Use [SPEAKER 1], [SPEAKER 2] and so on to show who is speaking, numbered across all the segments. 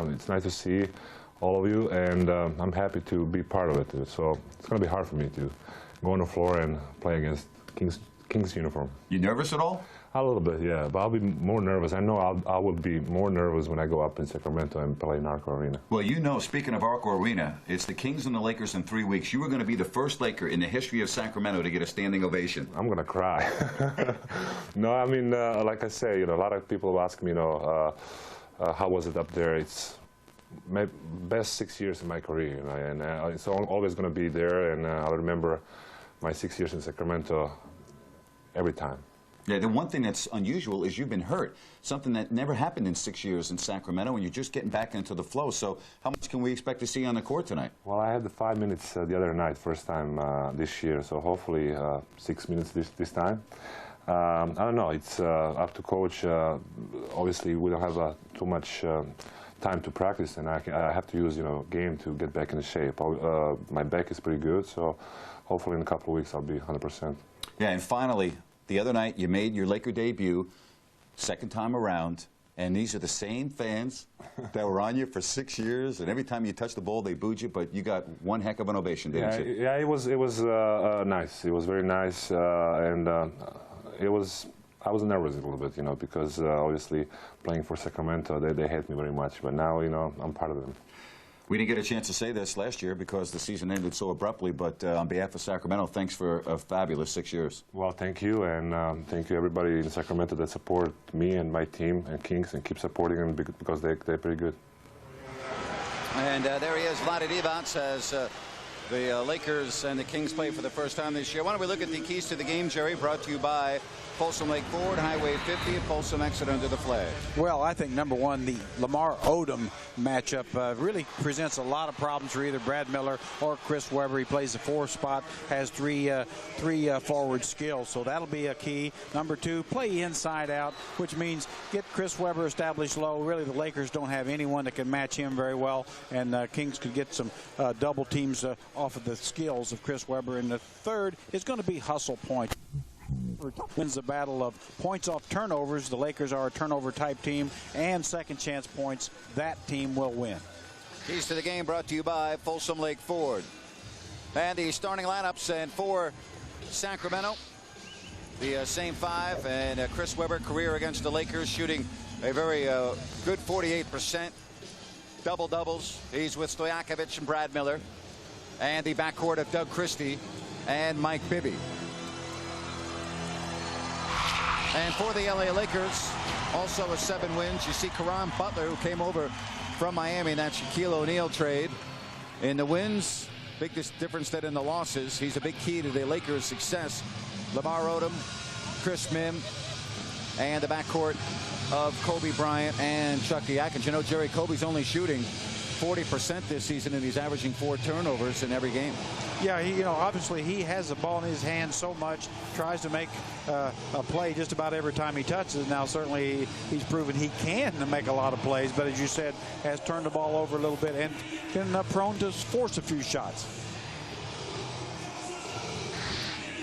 [SPEAKER 1] It's nice to see all of you, and I'm happy to be part of it too. So it's going to be hard for me to go on the floor and play against Kings uniform.
[SPEAKER 2] You nervous at all?
[SPEAKER 1] A little bit, yeah, but I'll be more nervous. I know I will be more nervous when I go up in Sacramento and play in Arco Arena.
[SPEAKER 2] Well, you know, speaking of Arco Arena, it's the Kings and the Lakers in 3 weeks. You are going to be the first Laker in the history of Sacramento to get a standing ovation.
[SPEAKER 1] I'm going to cry. No, I mean, like I say, you know, a lot of people ask me, you know, how was it up there? It's my best 6 years in my career, you know, and it's always going to be there, and I'll remember my 6 years in Sacramento every time.
[SPEAKER 2] Yeah, the one thing that's unusual is you've been hurt, something that never happened in 6 years in Sacramento, and you're just getting back into the flow. So how much can we expect to see on the court tonight?
[SPEAKER 1] Well, I had the 5 minutes the other night, first time this year, so hopefully 6 minutes this time. I don't know, it's up to coach. Obviously, we don't have too much time to practice, and I have to use, you know, game to get back in shape. My back is pretty good, so hopefully in a couple of weeks I'll be 100%.
[SPEAKER 2] Yeah, and finally, the other night you made your Laker debut, second time around, and these are the same fans that were on you for 6 years, and every time you touched the ball they booed you, but you got one heck of an ovation, didn't you?
[SPEAKER 1] Yeah, it was nice. It was very nice, and I was nervous a little bit, you know, because obviously playing for Sacramento, they hate me very much, but now, you know, I'm part of them.
[SPEAKER 2] We didn't get a chance to say this last year because the season ended so abruptly, but on behalf of Sacramento, thanks for a fabulous 6 years.
[SPEAKER 1] Well, thank you, and thank you everybody in Sacramento that support me and my team and Kings and keep supporting them because they're pretty good.
[SPEAKER 3] And there he is, Vlade Divac, as the Lakers and the Kings play for the first time this year. Why don't we look at the keys to the game, Jerry, brought to you by Folsom Lake Ford, Highway 50, and Folsom Exit under the flag.
[SPEAKER 4] Well, I think number one, the Lamar Odom matchup really presents a lot of problems for either Brad Miller or Chris Webber. He plays the 4 spot, has three forward skills, so that'll be a key. Number 2, play inside out, which means get Chris Webber established low. Really, the Lakers don't have anyone that can match him very well, and Kings could get some double teams off of the skills of Chris Webber. And the third is going to be hustle point. Wins the battle of points off turnovers. The Lakers are a turnover type team, and second chance points. That team will win.
[SPEAKER 3] Keys to the game brought to you by Folsom Lake Ford. And the starting lineups, and for Sacramento, the same 5, and Chris Webber, career against the Lakers, shooting a very good 48%. Double-doubles. He's with Stojakovic and Brad Miller. And the backcourt of Doug Christie and Mike Bibby. And for the LA Lakers, also with 7 wins, you see Caron Butler, who came over from Miami in that Shaquille O'Neal trade. In the wins, big difference than in the losses. He's a big key to the Lakers' success. Lamar Odom, Chris Mim, and the backcourt of Kobe Bryant and Chucky Atkins. You know, Jerry, Kobe's only shooting 40% this season, and he's averaging 4 turnovers in every game.
[SPEAKER 4] Yeah, you know, obviously he has the ball in his hand so much, tries to make a play just about every time he touches. Now, certainly he's proven he can make a lot of plays, but as you said, has turned the ball over a little bit and been prone to force a few shots.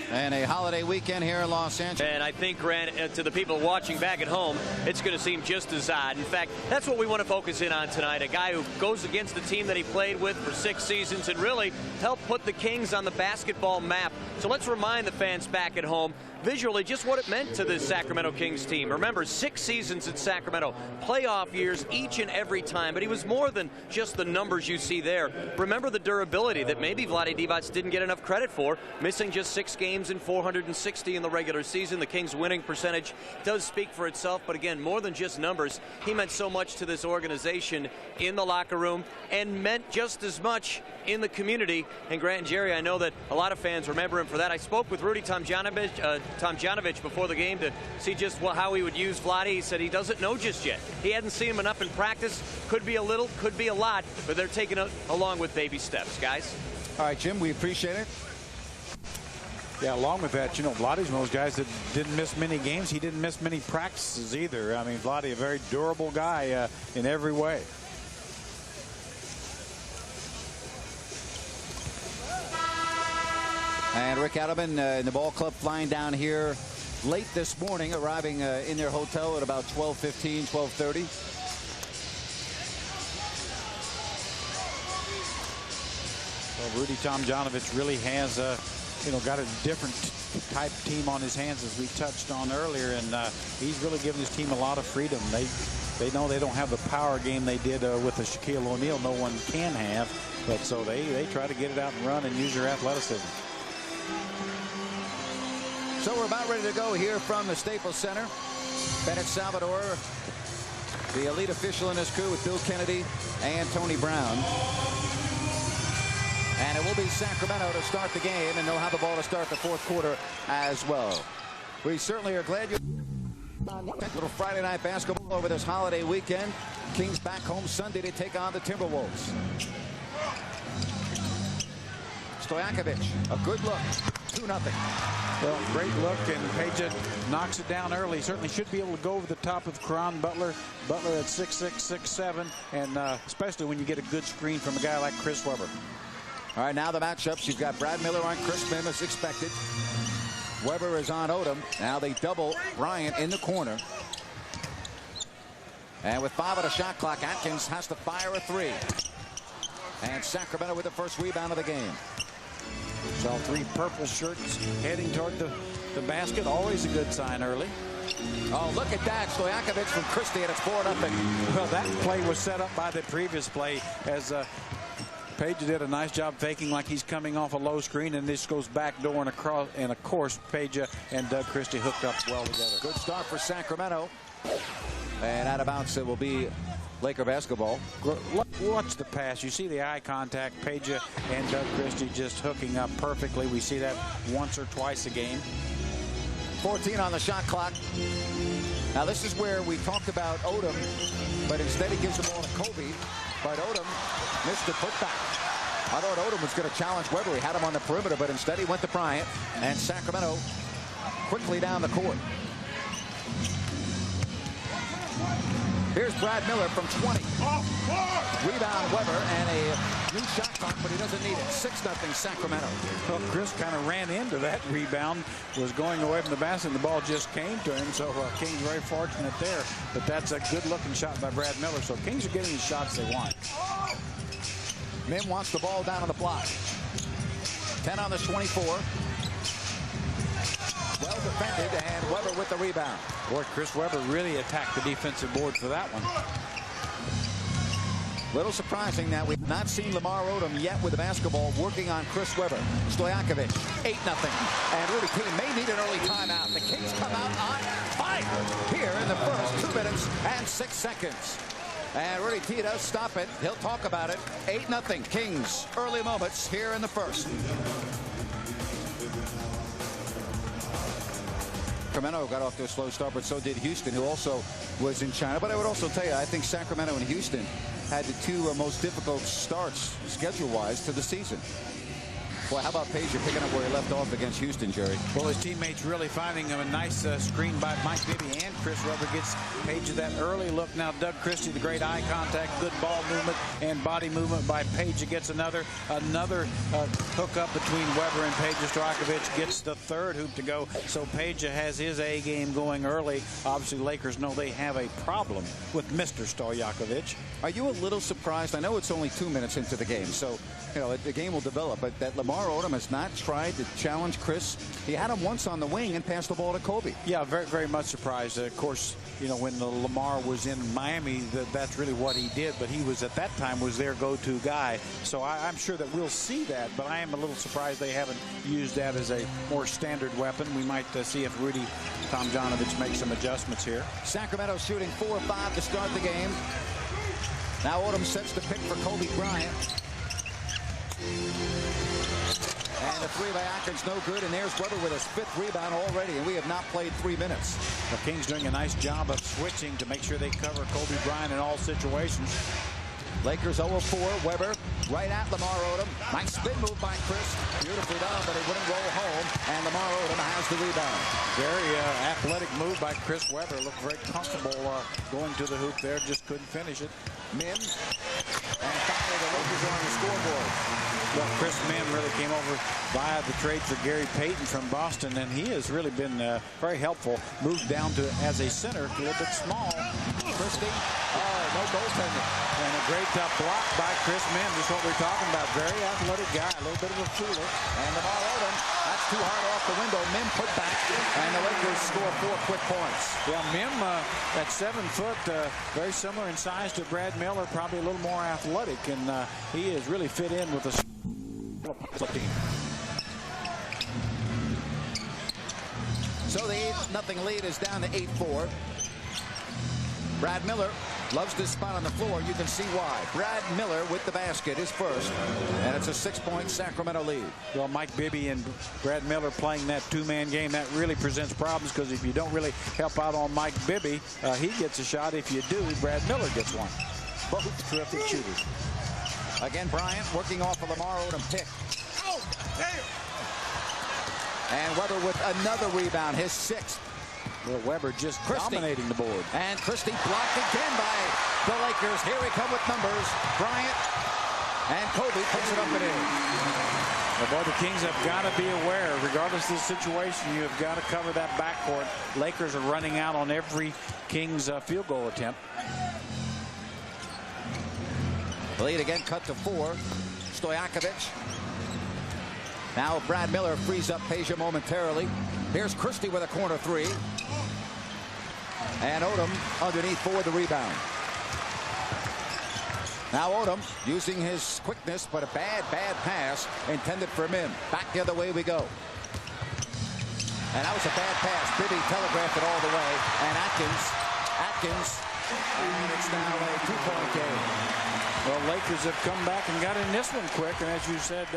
[SPEAKER 3] And a holiday weekend here in Los Angeles.
[SPEAKER 5] And I think, Grant, to the people watching back at home, it's going to seem just as odd. In fact, that's what we want to focus in on tonight. A guy who goes against the team that he played with for 6 seasons and really helped put the Kings on the basketball map. So let's remind the fans back at home visually just what it meant to this Sacramento Kings team. Remember, 6 seasons at Sacramento, playoff years each and every time, but he was more than just the numbers you see there. Remember the durability that maybe Vlade Divac didn't get enough credit for, missing just 6 games in 460 in the regular season. The Kings' winning percentage does speak for itself, but again, more than just numbers, he meant so much to this organization in the locker room and meant just as much in the community. And Grant and Jerry, I know that a lot of fans remember him for that. I spoke with Rudy Tomjanovich before the game to see just how he would use Vlade. He said he doesn't know just yet. He hadn't seen him enough in practice. Could be a little, could be a lot, but they're taking it along with baby steps, guys.
[SPEAKER 3] All right, Jim, we appreciate it.
[SPEAKER 4] Yeah, along with that, you know, Vlade's one of those guys that didn't miss many games. He didn't miss many practices either. I mean, Vlade, a very durable guy in every way.
[SPEAKER 3] And Rick Adelman in the ball club flying down here late this morning, arriving in their hotel at about 12:15, 12:30.
[SPEAKER 4] Rudy Tomjanovich really has, got a different type team on his hands, as we touched on earlier, and he's really given his team a lot of freedom. They know they don't have the power game they did with the Shaquille O'Neal. No one can have, but so they try to get it out and run and use their athleticism.
[SPEAKER 3] So we're about ready to go here from the Staples Center. Bennett Salvador, the elite official in his crew with Bill Kennedy and Tony Brown. And it will be Sacramento to start the game, and they'll have the ball to start the fourth quarter as well. We certainly are glad you're little Friday night basketball over this holiday weekend. Kings back home Sunday to take on the Timberwolves. Stojakovic, a good look. 2-0.
[SPEAKER 4] Well, great look, and Peja knocks it down early. Certainly should be able to go over the top of Caron Butler. Butler at 6'6", 6'7", and especially when you get a good screen from a guy like Chris Webber.
[SPEAKER 3] All right, now the matchups. You've got Brad Miller on Chris Mihm as expected. Webber is on Odom. Now they double Bryant in the corner. And with 5 on the shot clock, Atkins has to fire a 3. And Sacramento with the first rebound of the game.
[SPEAKER 4] So 3 purple shirts heading toward the basket. Always a good sign early.
[SPEAKER 3] Oh, look at that. Stojakovic from Christie, and it's 4-0.
[SPEAKER 4] Well, that play was set up by the previous play, as Peja did a nice job faking like he's coming off a low screen, and this goes back door and across, and of course Peja and Doug Christie hooked up well together.
[SPEAKER 3] Good start for Sacramento. And out of bounds it will be Laker basketball.
[SPEAKER 4] Watch the pass. You see the eye contact. Peja and Doug Christie just hooking up perfectly. We see that once or twice a game.
[SPEAKER 3] 14 on the shot clock. Now this is where we talked about Odom, but instead he gives the ball to Kobe. But Odom missed the putback. I thought Odom was going to challenge Webber. He had him on the perimeter, but instead he went to Bryant, and Sacramento quickly down the court. Here's Brad Miller from 20. Rebound Webber, and a new shot clock, but he doesn't need it. 6-0 Sacramento.
[SPEAKER 4] Well, Chris kind of ran into that rebound, was going away from the basket, and the ball just came to him. So Kings very fortunate there. But that's a good-looking shot by Brad Miller. So Kings are getting the shots they want.
[SPEAKER 3] Mihm wants the ball down on the block. 10 on the 24. Well defended, and Webber with the rebound.
[SPEAKER 4] Boy, Chris Webber really attacked the defensive board for that one.
[SPEAKER 3] Little surprising that we've not seen Lamar Odom yet with the basketball working on Chris Webber. Stojakovic, 8-0. And Rudy Key may need an early timeout. The Kings come out on fire here in the first 2 minutes and 6 seconds. And Rudy T does stop it. He'll talk about it. 8-0 Kings. Early moments here in the first. Sacramento got off to a slow start, but so did Houston, who also was in China. But I would also tell you, I think Sacramento and Houston had the 2 most difficult starts schedule-wise to the season. Boy, how about Peja picking up where he left off against Houston, Jerry?
[SPEAKER 4] Well, his teammates really finding him a nice screen by Mike Bibby, and Chris Webber gets Peja that early look. Now Doug Christie, the great eye contact, good ball movement and body movement by Peja, gets another hookup between Webber and Peja. Stojakovic gets the 3rd hoop to go, so Peja has his A game going early. Obviously, Lakers know they have a problem with Mr. Stojakovic.
[SPEAKER 3] Are you a little surprised? I know it's only 2 minutes into the game, so the game will develop, but that Lamar Odom has not tried to challenge Chris. He had him once on the wing and passed the ball to Kobe.
[SPEAKER 4] Yeah, very, very much surprised. Of course, when Lamar was in Miami, that's really what he did, but he was at that time was their go-to guy. So I'm sure that we'll see that, but I am a little surprised they haven't used that as a more standard weapon. We might see if Rudy Tomjanovich makes some adjustments here.
[SPEAKER 3] Sacramento shooting 4-5 to start the game. Now Odom sets the pick for Kobe Bryant. And the 3 by Atkins, no good. And there's Webber with his 5th rebound already, and we have not played 3 minutes.
[SPEAKER 4] The Kings doing a nice job of switching to make sure they cover Kobe Bryant in all situations.
[SPEAKER 3] Lakers 0-4. Webber right at Lamar Odom. Nice spin move by Chris. Beautifully done, but it wouldn't roll home. And Lamar Odom has the rebound.
[SPEAKER 4] Very athletic move by Chris Webber. Looked very comfortable going to the hoop there. Just couldn't finish it.
[SPEAKER 3] Mihm. And finally the Lakers are on the scoreboard.
[SPEAKER 4] Well, Chris Mihm really came over via the trade for Gary Payton from Boston, and he has really been very helpful. Moved down to as a center, a little bit small.
[SPEAKER 3] Christie, no goaltending.
[SPEAKER 4] And a great block by Chris Mihm. Just what we're talking about. Very athletic guy, a little bit of a cooler.
[SPEAKER 3] And Lamar Odom, that's too hard off the window. Mihm put back, and the Lakers score 4 quick points.
[SPEAKER 4] Yeah, Mihm, at 7 foot, very similar in size to Brad Miller, probably a little more athletic, and he has really fit in with the team.
[SPEAKER 3] So the 8-0 lead is down to 8-4. Brad Miller loves this spot on the floor. You can see why. Brad Miller with the basket is first, and it's a 6-point Sacramento lead.
[SPEAKER 4] Well, Mike Bibby and Brad Miller playing that two-man game, that really presents problems, because if you don't really help out on Mike Bibby, he gets a shot. If you do, Brad Miller gets one. Both terrific shooters.
[SPEAKER 3] Again, Bryant working off a Lamar Odom pick. And Webber with another rebound, his 6th.
[SPEAKER 4] Well, Webber just dominating the board.
[SPEAKER 3] And Christie blocked again by the Lakers. Here we come with numbers. Bryant and Kobe puts it up and in.
[SPEAKER 4] Well, boy, the Kings have got to be aware, regardless of the situation, you have got to cover that backcourt. Lakers are running out on every Kings field goal attempt.
[SPEAKER 3] The lead again cut to 4. Stojakovic. Now Brad Miller frees up Peja momentarily. Here's Christie with a corner 3. And Odom underneath for the rebound. Now Odom using his quickness, but a bad pass intended for Mihm. Back the other way we go. And that was a bad pass. Bibby telegraphed it all the way. And Atkins. And it's now a 2-point game.
[SPEAKER 4] Well, Lakers have come back and got in this one quick. And as you said,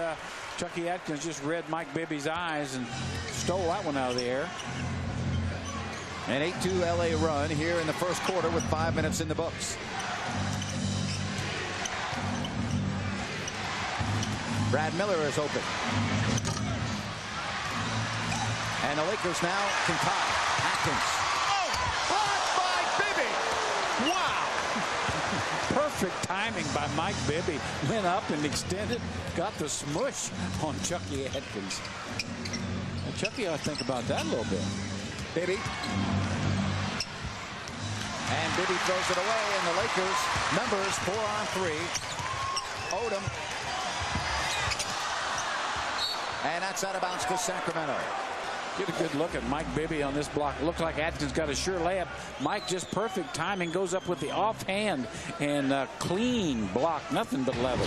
[SPEAKER 4] Chucky Atkins just read Mike Bibby's eyes and stole that one out of the air.
[SPEAKER 3] An 8-2 LA run here in the first quarter with 5 minutes in the books. Brad Miller is open. And the Lakers now can tie. Atkins. Blocked by Bibby. Wow.
[SPEAKER 4] Perfect timing by Mike Bibby. Went up and extended. Got the smush on Chucky Atkins. Well, Chucky ought to think about that a little bit.
[SPEAKER 3] Bibby. And Bibby throws it away, and the Lakers numbers 4 on 3. Odom. And that's out of bounds to Sacramento.
[SPEAKER 4] Get a good look at Mike Bibby on this block. It looked like Atkins got a sure layup. Mike just perfect timing, goes up with the offhand and clean block, nothing but level.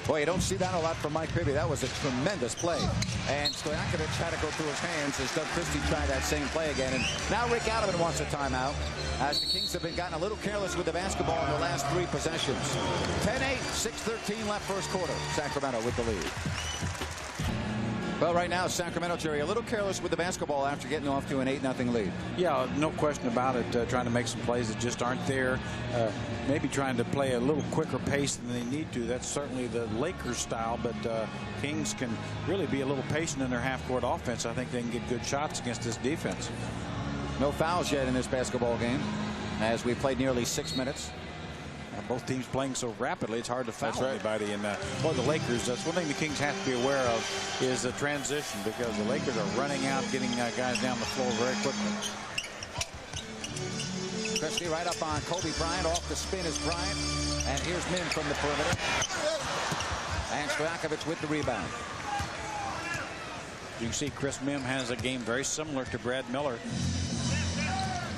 [SPEAKER 3] Boy, you don't see that a lot from Mike Bibby. That was a tremendous play. And Stojakovic had to go through his hands as Doug Christie tried that same play again. And now Rick Allen wants a timeout, as the Kings have been gotten a little careless with the basketball in the last 3 possessions. 10-8, 6:13 left first quarter. Sacramento with the lead. Well, right now, Sacramento, Jerry, a little careless with the basketball after getting off to an 8-0 lead.
[SPEAKER 4] Yeah, no question about it. Trying to make some plays that just aren't there. Maybe trying to play a little quicker pace than they need to. That's certainly the Lakers style, but Kings can really be a little patient in their half-court offense. I think they can get good shots against this defense.
[SPEAKER 3] No fouls yet in this basketball game, as we played nearly 6 minutes.
[SPEAKER 4] Both teams playing so rapidly, it's hard to foul anybody. And for the Lakers, that's one thing the Kings have to be aware of, is the transition, because the Lakers are running out, getting guys down the floor very quickly.
[SPEAKER 3] Christie right up on Kobe Bryant. Off the spin is Bryant. And here's Mihm from the perimeter. And Stojakovic with the rebound.
[SPEAKER 4] You can see Chris Mihm has a game very similar to Brad Miller.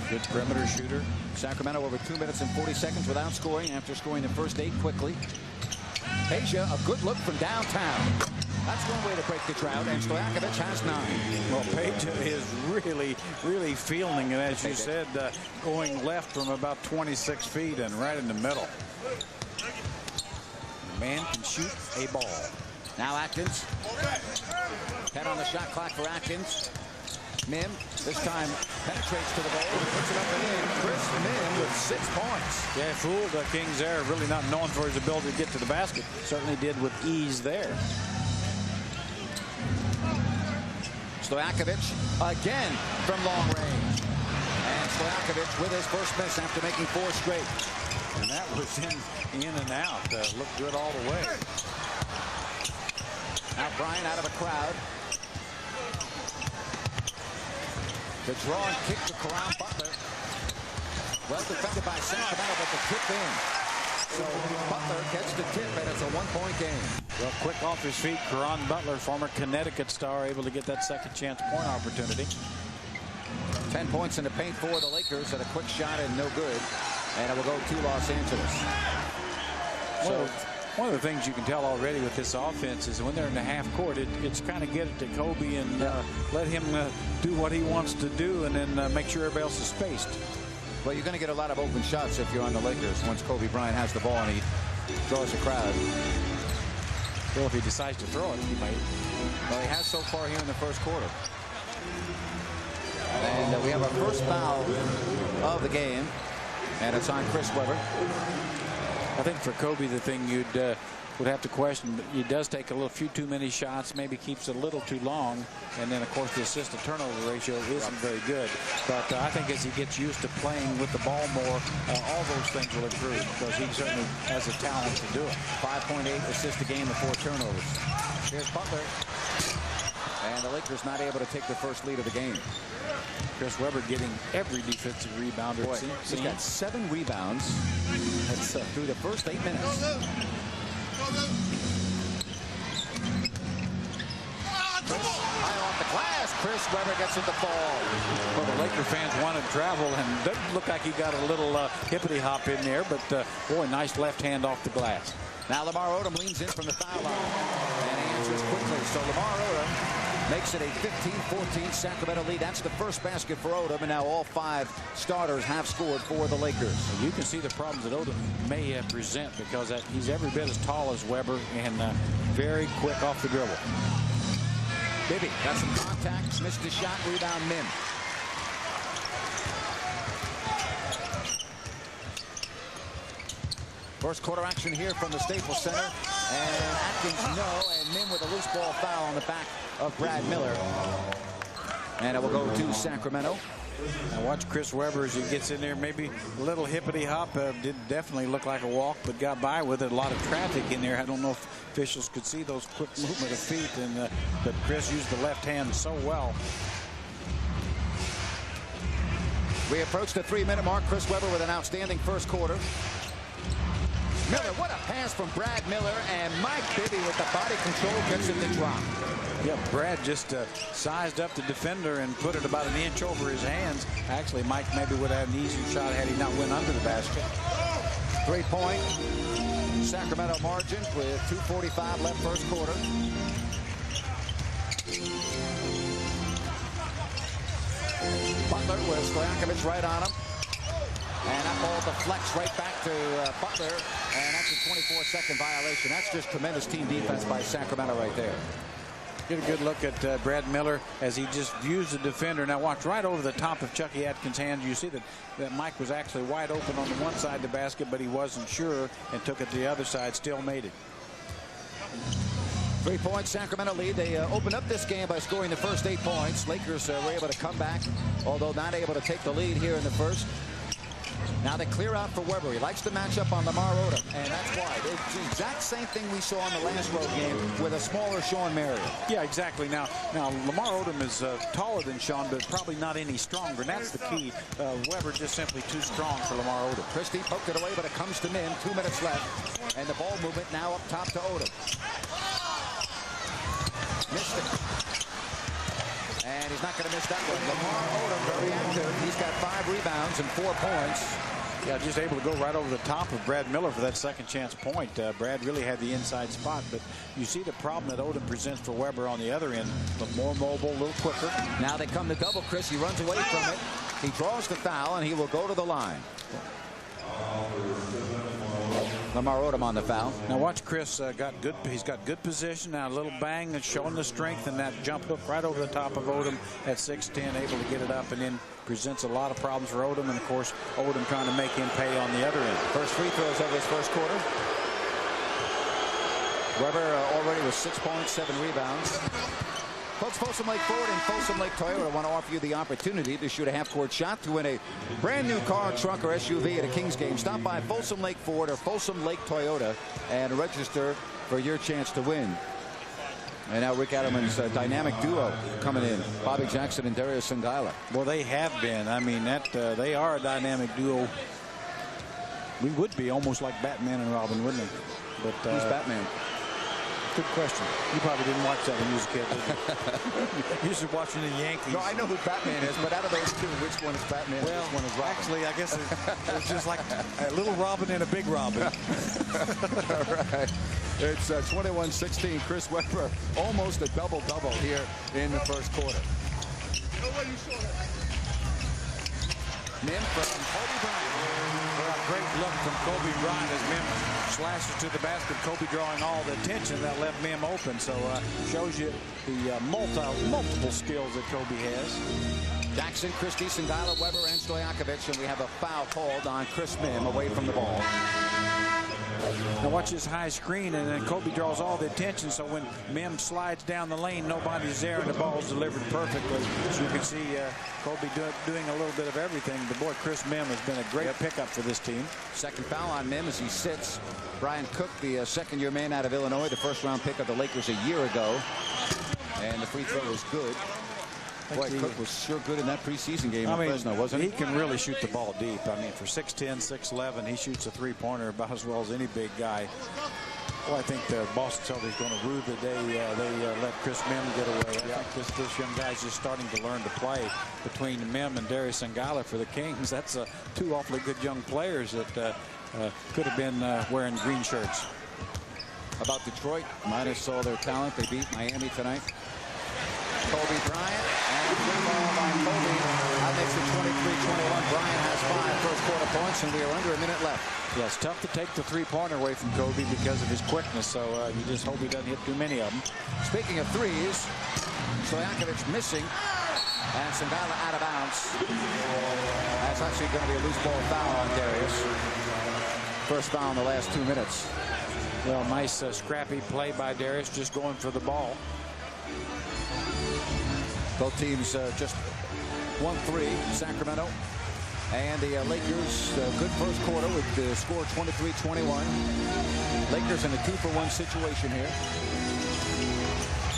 [SPEAKER 4] Good perimeter shooter.
[SPEAKER 3] Sacramento over 2 minutes and 40 seconds without scoring after scoring the first 8 quickly. Peja, a good look from downtown. That's one way to break the drought, and Stojakovic has 9.
[SPEAKER 4] Well, Peja is really feeling it, as you said, going left from about 26 feet and right in the middle. The man can shoot a ball.
[SPEAKER 3] Now Atkins. 10 on the shot clock for Atkins. Mihm, this time, penetrates to the ball and puts it up and in. Chris Mihm with 6 points.
[SPEAKER 4] Yeah, fooled the Kings there, really not known for his ability to get to the basket. Certainly did with ease there.
[SPEAKER 3] Stojakovic again from long range. And Stojakovic with his first miss after making 4 straight.
[SPEAKER 4] And that was in and out. Looked good all the way.
[SPEAKER 3] Now Bryant out of the crowd. The draw and kick to Caron Butler. Well defended by Sacramento, but the tip in. So Butler gets the tip, and it's a one-point game.
[SPEAKER 4] Well, quick off his feet, Caron Butler, former Connecticut star, able to get that second chance point opportunity.
[SPEAKER 3] 10 points in the paint for the Lakers, and a quick shot and no good. And it will go to Los Angeles. So
[SPEAKER 4] one of the things you can tell already with this offense is when they're in the half court, it's kind of get it to Kobe and let him do what he wants to do, and then make sure everybody else is spaced.
[SPEAKER 3] well, you're going to get a lot of open shots if you're on the Lakers once Kobe Bryant has the ball and he draws the crowd.
[SPEAKER 4] Well, if he decides to throw it, he might.
[SPEAKER 3] Well, he has so far here in the first quarter. And we have our first foul of the game, and it's on Chris Webber.
[SPEAKER 4] I think for Kobe, the thing would have to question, but he does take a few too many shots, maybe keeps it a little too long, and then of course the assist to turnover ratio isn't very good. But I think as he gets used to playing with the ball more, all those things will improve, because he certainly has the talent to do it.
[SPEAKER 3] 5.8 assists a game and 4 turnovers. Here's Butler, and the Lakers not able to take the first lead of the game.
[SPEAKER 4] Chris Webber getting every defensive rebounder.
[SPEAKER 3] Boy, he's got 7 rebounds. That's through the first 8 minutes. High off the glass. Chris Webber gets it to fall.
[SPEAKER 4] Well, the Laker fans wanted travel, and doesn't look like he got a little hippity hop in there, but boy, nice left hand off the glass.
[SPEAKER 3] Now Lamar Odom leans in from the foul line, and he answers quickly. So Lamar Odom makes it a 15-14 Sacramento lead. That's the first basket for Odom, and now all 5 starters have scored for the Lakers.
[SPEAKER 4] You can see the problems that Odom may present, because he's every bit as tall as Webber and very quick off the dribble.
[SPEAKER 3] Bibby got some contacts, missed a shot, rebound Mim. First quarter action here from the Staples Center, and Atkins no, and Mim with a loose ball foul on the back of Brad Miller. And it will go to Sacramento.
[SPEAKER 4] Now watch Chris Webber as he gets in there, maybe a little hippity hop. Did definitely look like a walk, but got by with it. A lot of traffic in there. I don't know if officials could see those quick movement of feet, and but Chris used the left hand so well.
[SPEAKER 3] We approach the 3-minute mark. Chris Webber with an outstanding first quarter. Miller, what a pass from Brad Miller, and Mike Bibby with the body control gets it to drop.
[SPEAKER 4] Yeah, Brad just sized up the defender and put it about an inch over his hands. Actually, Mike maybe would have had an easier shot had he not went under the basket.
[SPEAKER 3] 3-point Sacramento margin with 2:45 left first quarter. Butler with Stojakovic right on him. And that ball deflects right back to Butler, and that's a 24-second violation. That's just tremendous team defense by Sacramento right there.
[SPEAKER 4] Get a good look at Brad Miller as he just views the defender. Now watch right over the top of Chucky Atkins' hands. You see that Mike was actually wide open on the one side of the basket, but he wasn't sure and took it to the other side, still made it.
[SPEAKER 3] 3-point Sacramento lead. They opened up this game by scoring the first 8 points. Lakers were able to come back, although not able to take the lead here in the first. Now they clear out for Webber. He likes to match up on Lamar Odom, and that's why. It's the exact same thing we saw in the last road game with a smaller Sean Marion.
[SPEAKER 4] Yeah, exactly. Now Lamar Odom is taller than Sean, but probably not any stronger, and that's the key. Webber just simply too strong for Lamar Odom.
[SPEAKER 3] Christie poked it away, but it comes to Mim. 2 minutes left, and the ball movement now up top to Odom. Missed it. And he's not going to miss that one. Lamar Odom very active. He's got 5 rebounds and 4 points.
[SPEAKER 4] Yeah, just able to go right over the top of Brad Miller for that second chance point. Brad really had the inside spot, but you see the problem that Odom presents for Webber on the other end. But more mobile, a little quicker.
[SPEAKER 3] Now they come to double Chris. He runs away from it. He draws the foul, and he will go to the line. Lamar Odom on the foul.
[SPEAKER 4] Now watch Chris he's got good position. Now a little bang and showing the strength, and that jump hook right over the top of Odom at 6'10", able to get it up, and then presents a lot of problems for Odom, and of course Odom trying to make him pay on the other end.
[SPEAKER 3] First free throws of his first quarter. Webber already with 6 points, 7 rebounds. Folks, Folsom Lake Ford and Folsom Lake Toyota want to offer you the opportunity to shoot a half-court shot to win a brand new car, truck, or SUV at a Kings game. Stop by Folsom Lake Ford or Folsom Lake Toyota and register for your chance to win. And now Rick Adelman's dynamic duo coming in. Bobby Jackson and Darius Songaila.
[SPEAKER 4] Well, they have been. I mean, they are a dynamic duo. We would be almost like Batman and Robin, wouldn't we? But
[SPEAKER 3] who's Batman?
[SPEAKER 4] Good question. You probably didn't watch that when you was a kid, did you? You was watching the Yankees.
[SPEAKER 3] No, I know who Batman is, but out of those two, which one is Batman?
[SPEAKER 4] Well,
[SPEAKER 3] which one is Robin?
[SPEAKER 4] actually, I guess it's just like a little Robin and a big Robin.
[SPEAKER 3] All right. It's 21-16. Chris Webber, almost a double-double here in the first quarter. Mim from Kobe Bryant.
[SPEAKER 4] Well, a great look from Kobe Bryant as Mim slashes to the basket. Kobe drawing all the attention that left Mim open. So shows you the multiple skills that Kobe has.
[SPEAKER 3] Jackson, Christie, Songaila, Webber, and Stojakovic, and we have a foul called on Chris Mim away from the ball.
[SPEAKER 4] Now watch this high screen, and then Kobe draws all the attention. So when Mim slides down the lane, nobody's there, and the ball's delivered perfectly. So you can see Kobe doing a little bit of everything. But boy, Chris Mim has been a great pickup for this team.
[SPEAKER 3] Second foul on Mim as he sits. Brian Cook, the second-year man out of Illinois, the first-round pick of the Lakers a year ago, and the free throw is good. Boy, Cook was sure good in that preseason game in Fresno, wasn't he?
[SPEAKER 4] He can really shoot the ball deep. I mean, for 6'10", 6'11", he shoots a three-pointer about as well as any big guy. Well, I think the Boston Celtics going to rue the day they let Chris Mim get away. I think this young guy's just starting to learn to play between Mim and Darius Songaila for the Kings. That's two awfully good young players that could have been wearing green shirts.
[SPEAKER 3] About Detroit, minus all their talent, they beat Miami tonight. Kobe Bryant, and a free ball by Kobe. That makes it 23-21. Bryant has 5 first quarter points, and we are under a minute left.
[SPEAKER 4] Yeah, it's tough to take the three-pointer away from Kobe because of his quickness, so you just hope he doesn't hit too many of them.
[SPEAKER 3] Speaking of threes, Stojakovic missing, and Songaila out of bounds. That's actually going to be a loose ball foul on Darius. First foul in the last 2 minutes.
[SPEAKER 4] Well, nice scrappy play by Darius, just going for the ball.
[SPEAKER 3] Both teams just 1-3, Sacramento. And the Lakers, good first quarter with the score 23-21. Lakers in a 2-for-1 situation here.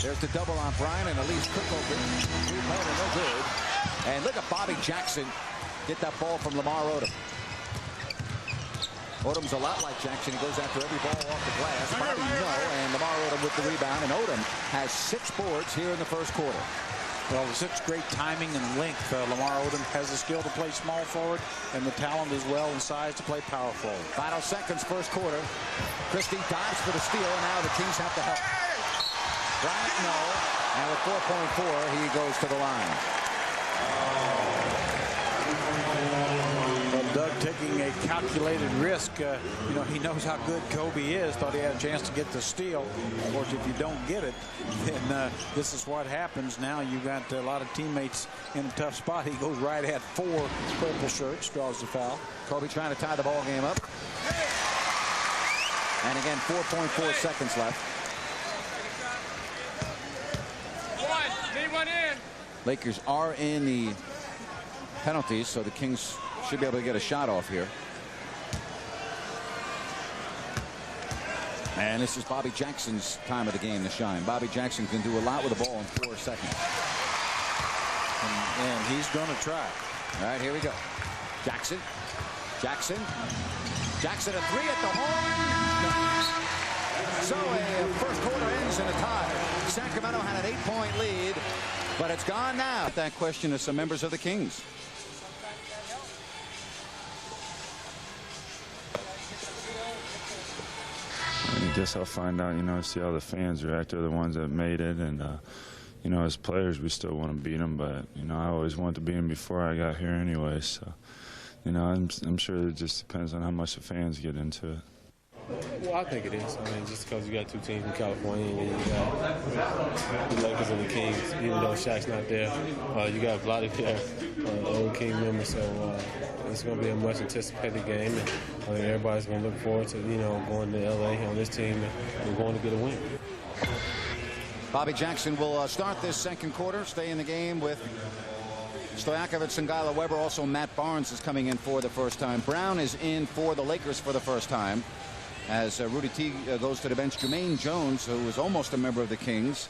[SPEAKER 3] There's the double on Bryant, and at least Cook open. Three-pointer, no good. And look at Bobby Jackson get that ball from Lamar Odom. Odom's a lot like Jackson. He goes after every ball off the glass. Bobby, no, and Lamar Odom with the rebound. And Odom has 6 boards here in the first quarter.
[SPEAKER 4] Well, with such great timing and length, Lamar Odom has the skill to play small forward and the talent as well and size to play power forward.
[SPEAKER 3] Final seconds, first quarter. Christie dives for the steal, and now the Kings have to help. Bryant, no. And with 4.4, he goes to the line.
[SPEAKER 4] Well, Doug taking a calculated risk. You know, he knows how good Kobe is. Thought he had a chance to get the steal. Of course, if you don't get it, then this is what happens. Now you've got a lot of teammates in a tough spot. He goes right at 4 purple shirts, draws the foul.
[SPEAKER 3] Kobe trying to tie the ball game up. And again, 4.4 seconds left.
[SPEAKER 6] Need one in.
[SPEAKER 3] Lakers are in the penalties, so the Kings should be able to get a shot off here. And this is Bobby Jackson's time of the game to shine. Bobby Jackson can do a lot with the ball in 4 seconds.
[SPEAKER 4] And he's going to try.
[SPEAKER 3] All right, here we go. Jackson. Jackson. Jackson, a 3 at the horn. So a first quarter ends in a tie. Sacramento had an 8-point lead, but it's gone now. That question to some members of the Kings.
[SPEAKER 7] I guess I'll find out, you know, see how the fans react. They're the ones that made it, and you know, as players, we still want to beat them, but you know, I always wanted to beat them before I got here anyway. So, you know, I'm sure it just depends on how much the fans get into it.
[SPEAKER 6] Well, I think it is. I mean, just because you got 2 teams in California, and then you got the Lakers and the Kings, even though Shaq's not there, you got Vladdy there, old King member, so it's going to be a much anticipated game, and I think everybody's going to look forward to, you know, going to L.A. on this team and going to get a win.
[SPEAKER 3] Bobby Jackson will start this second quarter, stay in the game with Stojakovic, Songaila, Webber. Also, Matt Barnes is coming in for the first time. Brown is in for the Lakers for the first time. as Rudy T goes to the bench. Jermaine Jones, who was almost a member of the Kings,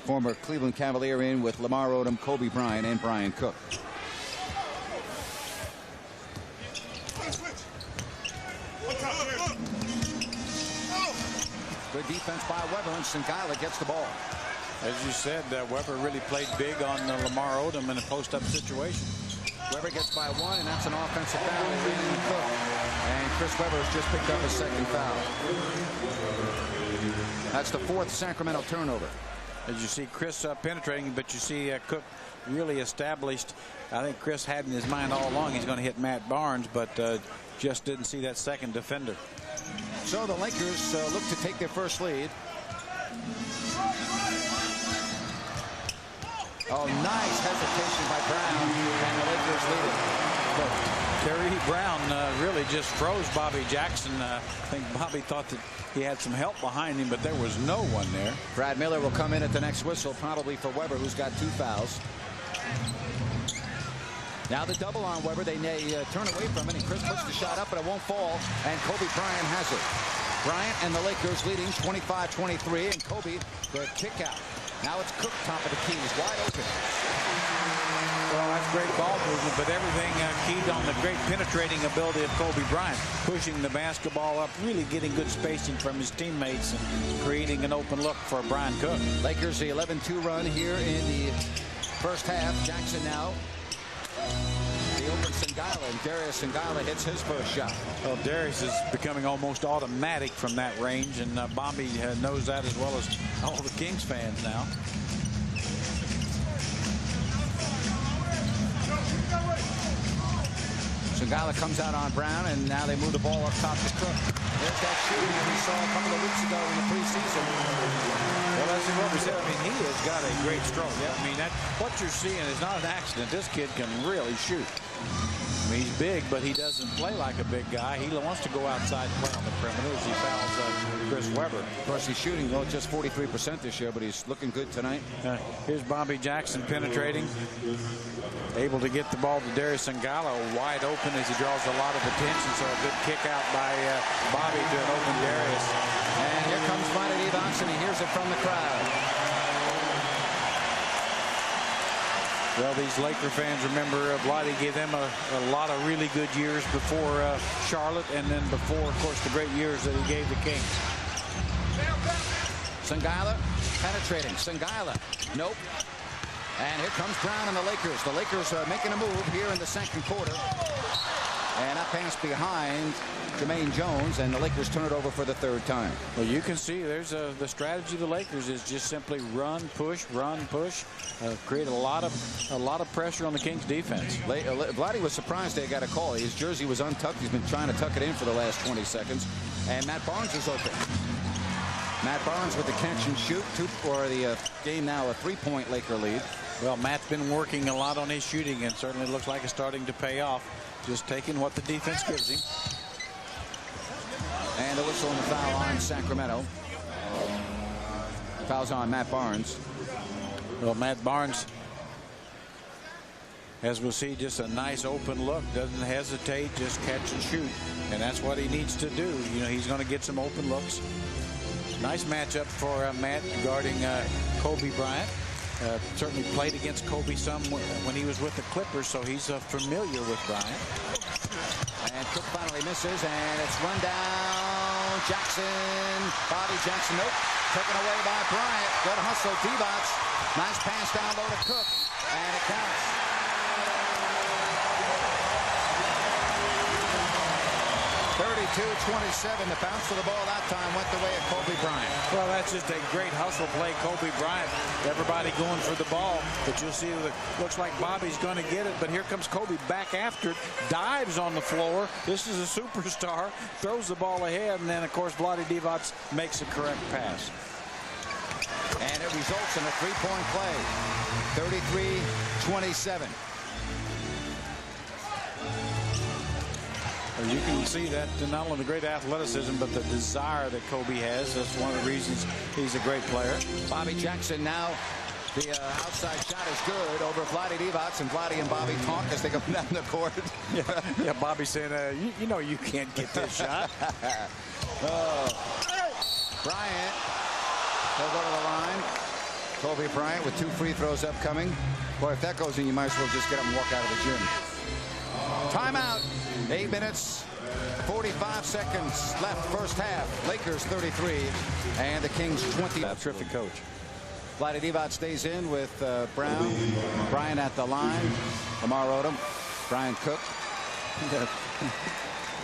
[SPEAKER 3] former Cleveland Cavalier, in with Lamar Odom, Kobe Bryant, and Brian Cook. Good defense by Weber, and Singala gets the ball.
[SPEAKER 4] As you said, Weber really played big on Lamar Odom in a post-up situation.
[SPEAKER 3] Weber gets by one, and that's an offensive foul. And Chris Weber has just picked up his second foul. That's the fourth Sacramento turnover.
[SPEAKER 4] As you see Chris penetrating, but you see Cook really established. I think Chris had in his mind all along he's going to hit Matt Barnes, but just didn't see that second defender.
[SPEAKER 3] So the Lakers look to take their first lead. Oh, nice hesitation by Brown, and the Lakers lead it.
[SPEAKER 4] But Terry Brown really just froze Bobby Jackson. I think Bobby thought that he had some help behind him, but there was no one there.
[SPEAKER 3] Brad Miller will come in at the next whistle, probably for Weber, who's got 2 fouls. Now the double on Weber. They may turn away from it, and Chris puts the shot up, but it won't fall, and Kobe Bryant has it. Bryant and the Lakers leading 25-23, and Kobe, the kick out. Now it's Cook, top of the key. He's wide open.
[SPEAKER 4] Well, that's great ball movement, but everything keyed on the great penetrating ability of Kobe Bryant, pushing the basketball up, really getting good spacing from his teammates and creating an open look for Brian Cook.
[SPEAKER 3] Lakers the 11-2 run here in the first half. Jackson now. The open Singala, and Darius Singala hits his first shot.
[SPEAKER 4] Well, Darius is becoming almost automatic from that range, and Bobby knows that as well as all the Kings fans now.
[SPEAKER 3] Singala comes out on Brown, and now they move the ball up top to Cook. There's that shooting that we saw a couple of weeks ago in the preseason.
[SPEAKER 4] Well, that's what we said. I mean, he has got a great stroke. Yeah, I mean, what you're seeing is not an accident. This kid can really shoot. I mean, he's big, but he doesn't play like a big guy. He wants to go outside and play on the perimeter as he fouls Chris Weber.
[SPEAKER 3] Of course, he's shooting, well, just 43% this year, but he's looking good tonight.
[SPEAKER 4] Here's Bobby Jackson penetrating, able to get the ball to Darius Singala wide open as he draws a lot of attention. So a good kick out by Bobby to an open Darius.
[SPEAKER 3] And here comes Vlade Divac, and he hears it from the crowd.
[SPEAKER 4] Well, these Laker fans remember Vlade gave them a lot of really good years before Charlotte, and then before, of course, the great years that he gave the Kings.
[SPEAKER 3] Singala penetrating. Singala, nope. And here comes Brown and the Lakers. The Lakers are making a move here in the second quarter. And that pass behind Jermaine Jones, and the Lakers turn it over for the third time.
[SPEAKER 4] Well, you can see there's the strategy of the Lakers is just simply run, push, create a lot of pressure on the Kings defense.
[SPEAKER 3] Vlade was surprised they got a call. His jersey was untucked. He's been trying to tuck it in for the last 20 seconds. And Matt Barnes is open. Matt Barnes with the catch and shoot. For the game now, a 3-point Laker lead.
[SPEAKER 4] Well, Matt's been working a lot on his shooting, and certainly looks like it's starting to pay off. Just taking what the defense gives him.
[SPEAKER 3] And the whistle and the foul on Sacramento. Foul's on Matt Barnes.
[SPEAKER 4] Well, Matt Barnes, as we'll see, just a nice open look. Doesn't hesitate, just catch and shoot. And that's what he needs to do. You know, he's going to get some open looks. Nice matchup for Matt guarding Kobe Bryant. Certainly played against Kobe some when he was with the Clippers, so he's familiar with Bryant.
[SPEAKER 3] And Cook finally misses, and it's run down. Jackson, Bobby Jackson, nope. Taken away by Bryant. Good hustle, Divac. Nice pass down low to Cook, and it counts. 32-27. The bounce of the ball that time went the way of Kobe Bryant.
[SPEAKER 4] Well, that's just a great hustle play, Kobe Bryant. Everybody going for the ball, but you'll see that looks like Bobby's going to get it, but here comes Kobe back after it, dives on the floor. This is a superstar, throws the ball ahead, and then, of course, Vlade Divac makes the correct pass.
[SPEAKER 3] And it results in a three-point play. 33-27.
[SPEAKER 4] You can see that not only the great athleticism, but the desire that Kobe has. That's one of the reasons he's a great player.
[SPEAKER 3] Bobby Jackson now. The outside shot is good over Vlade Divac, and Vlade and Bobby talk as they go down the court.
[SPEAKER 4] Yeah, Bobby saying, you know you can't get this shot.
[SPEAKER 3] Bryant will go to the line. Kobe Bryant with 2 free throws upcoming. Boy, if that goes in, you might as well just get up and walk out of the gym. Timeout. 8 minutes, 45 seconds left first half. Lakers 33 and the Kings 20.
[SPEAKER 4] Terrific coach.
[SPEAKER 3] Vlade Divac stays in with Brown. Bryant at the line. Lamar Odom. Brian Cook.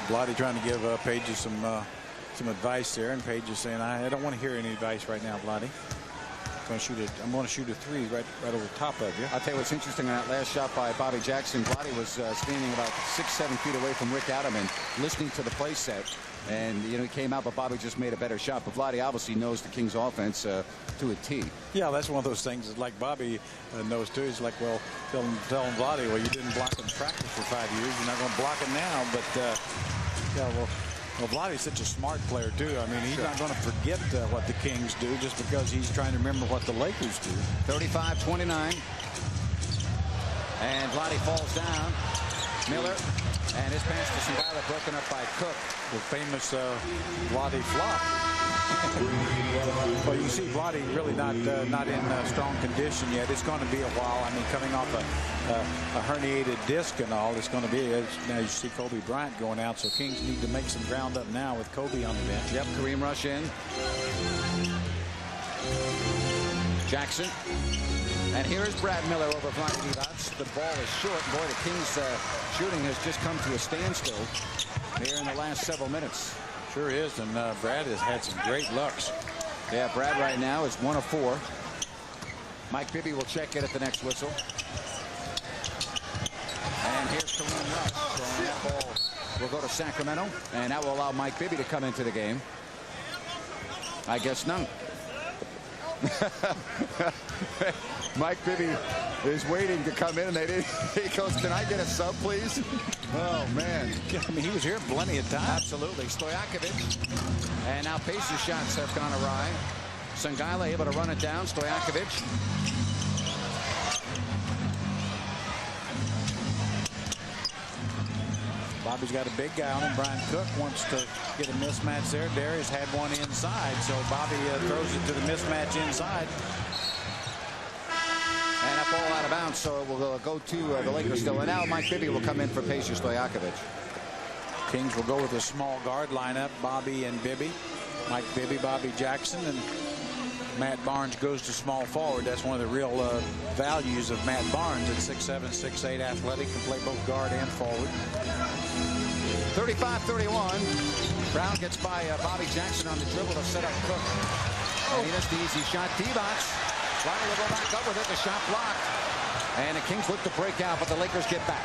[SPEAKER 4] Vlade trying to give Paige some advice there, and Paige is saying, I don't want to hear any advice right now, Vlade. I'm going to shoot a 3 right over top of you.
[SPEAKER 3] I'll tell you what's interesting on that last shot by Bobby Jackson. Vlade was standing about 6-7 feet away from Rick Adderman, listening to the play set. And, you know, he came out, but Bobby just made a better shot. But Vlade obviously knows the Kings offense to a T.
[SPEAKER 4] Yeah, that's one of those things that, like Bobby knows too. He's like, well, telling Vlade, well, you didn't block in practice for 5 years. You're not going to block it now. But, yeah, well, Vlade's such a smart player, too. I mean, he's not going to forget what the Kings do just because he's trying to remember what the Lakers do.
[SPEAKER 3] 35-29. And Vlade falls down. Miller. And his pass to Singala broken up by Cook.
[SPEAKER 4] The famous Vlade flop. Well, you see Vlade really not in strong condition yet. It's going to be a while. I mean, coming off a herniated disc and all, it's going to be. Now you see Kobe Bryant going out, so Kings need to make some ground up now with Kobe on the bench.
[SPEAKER 3] Yep, Kareem Rush in. Jackson. And here's Brad Miller over Vlade Divac. The ball is short. Boy, the Kings shooting has just come to a standstill here in the last several minutes.
[SPEAKER 4] Sure is, and Brad has had some great looks.
[SPEAKER 3] Yeah, Brad right now is 1 of 4. Mike Bibby will check in at the next whistle. And here's Kareem Rush. And that ball will go to Sacramento, and that will allow Mike Bibby to come into the game. I guess none. Mike Bibby is waiting to come in, and he goes, can I get a sub, please? Oh, man.
[SPEAKER 4] I mean, he was here plenty of time.
[SPEAKER 3] Absolutely. Stojakovic. And now Pacers shots have gone awry. Singala able to run it down. Stojakovic.
[SPEAKER 4] Bobby's got a big guy on him. Brian Cook wants to get a mismatch there. Darius had one inside, so Bobby throws it to the mismatch inside.
[SPEAKER 3] And that ball out of bounds, so it will go to the Lakers still. And now Mike Bibby will come in for Pacers Stojakovic.
[SPEAKER 4] Kings will go with a small guard lineup, Bobby and Bibby. Mike Bibby, Bobby Jackson, and Matt Barnes goes to small forward. That's one of the real values of Matt Barnes at 6'7", 6'8", athletic, can play both guard and forward.
[SPEAKER 3] 35-31. Brown gets by Bobby Jackson on the dribble to set up Cook. And he missed the easy shot. Divac. Riley will go back up with it. The shot blocked. And the Kings look to break out, but the Lakers get back.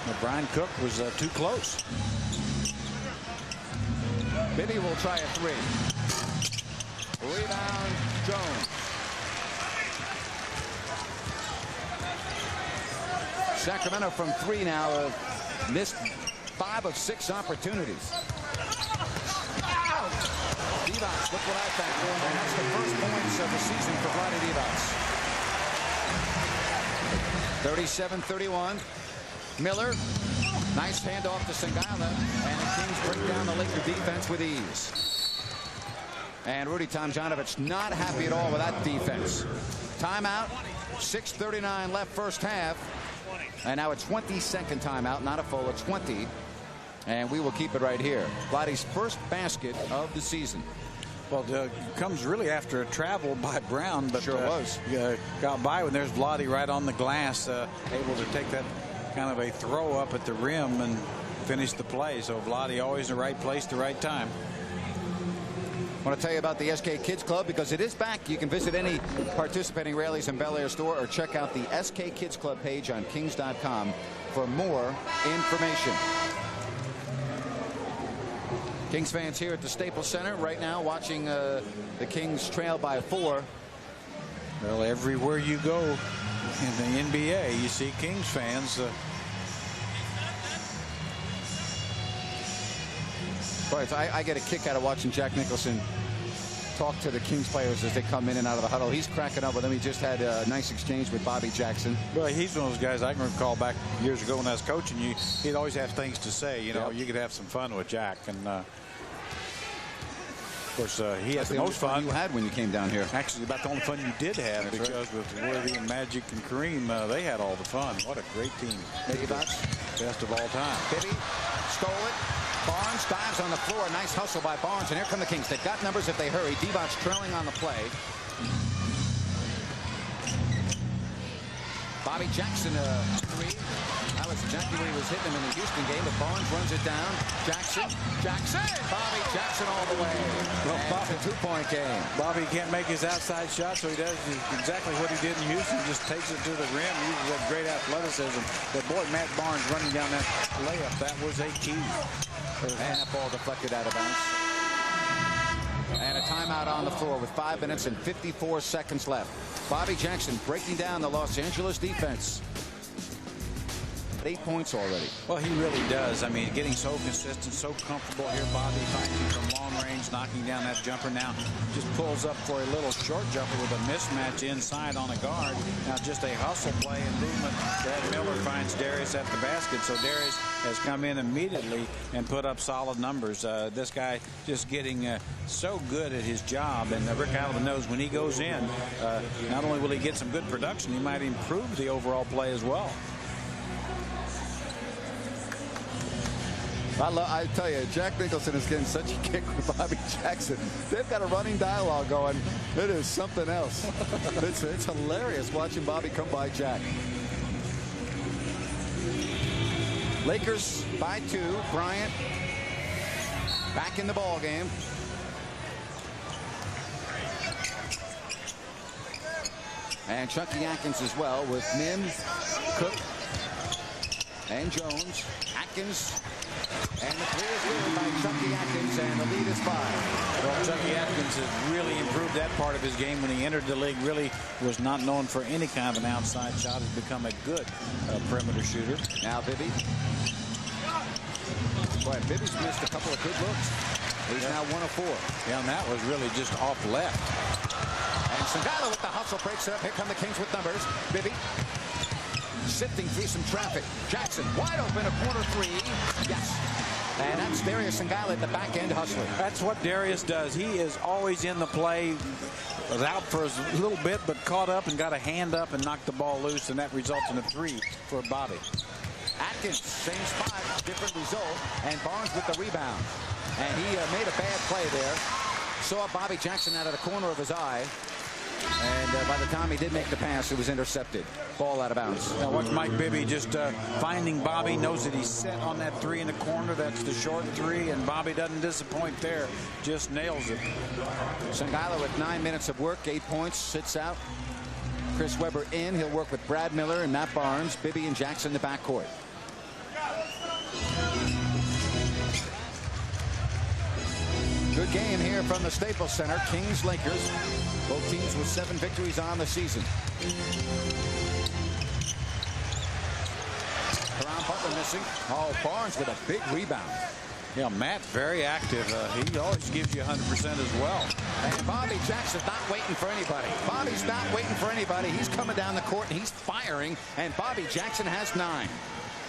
[SPEAKER 4] Well, Brian Cook was too close.
[SPEAKER 3] Bibby will try a 3. Rebound, Jones. Sacramento from 3 now. Missed 5 of 6 opportunities. Divac, look what I found. And that's the first points of the season for Vlade Divac. 37-31. Miller. Nice handoff to Singala. And the Kings bring down the Laker defense with ease. And Rudy Tomjanovich not happy at all with that defense. Timeout. 6:39 left first half. And now a 20-second timeout, not a full, a 20. And we will keep it right here. Vlade's first basket of the season.
[SPEAKER 4] Well, it comes really after a travel by Brown, but
[SPEAKER 3] sure was.
[SPEAKER 4] Got by when there's Vlade right on the glass, able to take that kind of a throw up at the rim and finish the play. So Vlade always in the right place, the right time.
[SPEAKER 3] I want to tell you about the SK Kids Club because it is back. You can visit any participating Raley's and Bel Air store or check out the SK Kids Club page on Kings.com for more information. Kings fans here at the Staples Center right now watching the Kings trail by 4.
[SPEAKER 4] Well, everywhere you go in the NBA, you see Kings fans.
[SPEAKER 3] But I get a kick out of watching Jack Nicholson talk to the Kings players as they come in and out of the huddle. He's cracking up with them. He just had a nice exchange with Bobby Jackson.
[SPEAKER 4] Well, he's one of those guys I can recall back years ago when I was coaching. He'd always have things to say. You know, you could have some fun with Jack. And course, he had
[SPEAKER 3] That's
[SPEAKER 4] the
[SPEAKER 3] the
[SPEAKER 4] most
[SPEAKER 3] only
[SPEAKER 4] fun.
[SPEAKER 3] you had when you came down here.
[SPEAKER 4] Actually, about the only fun you did have,
[SPEAKER 3] That's
[SPEAKER 4] because with Worthy and Magic and Kareem, they had all the fun. What a great team. Maybe the best of all time.
[SPEAKER 3] Bibby stole it. Barnes dives on the floor. Nice hustle by Barnes. And here come the Kings. They've got numbers if they hurry. Divac trailing on the play. Bobby Jackson, three. That was exactly where he was hitting him in the Houston game, but Barnes runs it down. Jackson. Bobby Jackson all the way.
[SPEAKER 4] Well,
[SPEAKER 3] It's a two-point game.
[SPEAKER 4] Bobby can't make his outside shot, so he does exactly what he did in Houston. Just takes it to the rim, uses that great athleticism. But boy, Matt Barnes running down that layup, that was a key.
[SPEAKER 3] And that ball deflected out of bounds. And a timeout on the floor with 5 minutes and 54 seconds left. Bobby Jackson breaking down the Los Angeles defense. 8 points already.
[SPEAKER 4] Well, he really does. I mean, getting so consistent, so comfortable here. Bobby fighting from long range, knocking down that jumper. Now just pulls up for a little short jumper with a mismatch inside on a guard. Now just a hustle play and movement. Brad Miller finds Darius at the basket. So Darius has come in immediately and put up solid numbers. This guy just getting so good at his job. And Rick Allen knows when he goes in, not only will he get some good production, he might improve the overall play as well.
[SPEAKER 3] I tell you, Jack Nicholson is getting such a kick with Bobby Jackson. They've got a running dialogue going. It is something else. It's hilarious watching Bobby come by Jack. Lakers by 2. Bryant back in the ball game. And Chucky Atkins as well with Nim, Cook, and Jones. Atkins. And the three is good by Chucky Atkins, and the lead is 5.
[SPEAKER 4] Well, Chucky Atkins has really improved that part of his game. When he entered the league, really was not known for any kind of an outside shot. Has become a good perimeter shooter.
[SPEAKER 3] Now Bibby. Boy, Bibby's missed a couple of good looks. He's now 1 of 4.
[SPEAKER 4] Yeah, and that was really just off left.
[SPEAKER 3] And Sangalo with the hustle breaks it up. Here come the Kings with numbers. Bibby sifting through some traffic. Jackson wide open, a corner 3. Yes. And that's Darius Sangalo at the back end hustler.
[SPEAKER 4] That's what Darius does. He is always in the play. Was out for a little bit, but caught up and got a hand up and knocked the ball loose, and that results in a 3 for Bobby.
[SPEAKER 3] Atkins, same spot, different result, and Barnes with the rebound. And he made a bad play there. Saw Bobby Jackson out of the corner of his eye. And by the time he did make the pass, it was intercepted. Ball out of bounds.
[SPEAKER 4] Now watch Mike Bibby just finding Bobby, knows that he's set on that 3 in the corner. That's the short 3, and Bobby doesn't disappoint there. Just nails it.
[SPEAKER 3] Sangalo with 9 minutes of work, 8 points, sits out. Chris Webber in. He'll work with Brad Miller and Matt Barnes. Bibby and Jackson in the backcourt. Good game here from the Staples Center. Kings, Lakers. Both teams with 7 victories on the season. Caron Butler missing. Oh, Barnes with a big rebound.
[SPEAKER 4] Yeah, Matt very active. He always gives you 100% as well.
[SPEAKER 3] And Bobby Jackson's not waiting for anybody. Bobby's not waiting for anybody. He's coming down the court and he's firing. And Bobby Jackson has 9.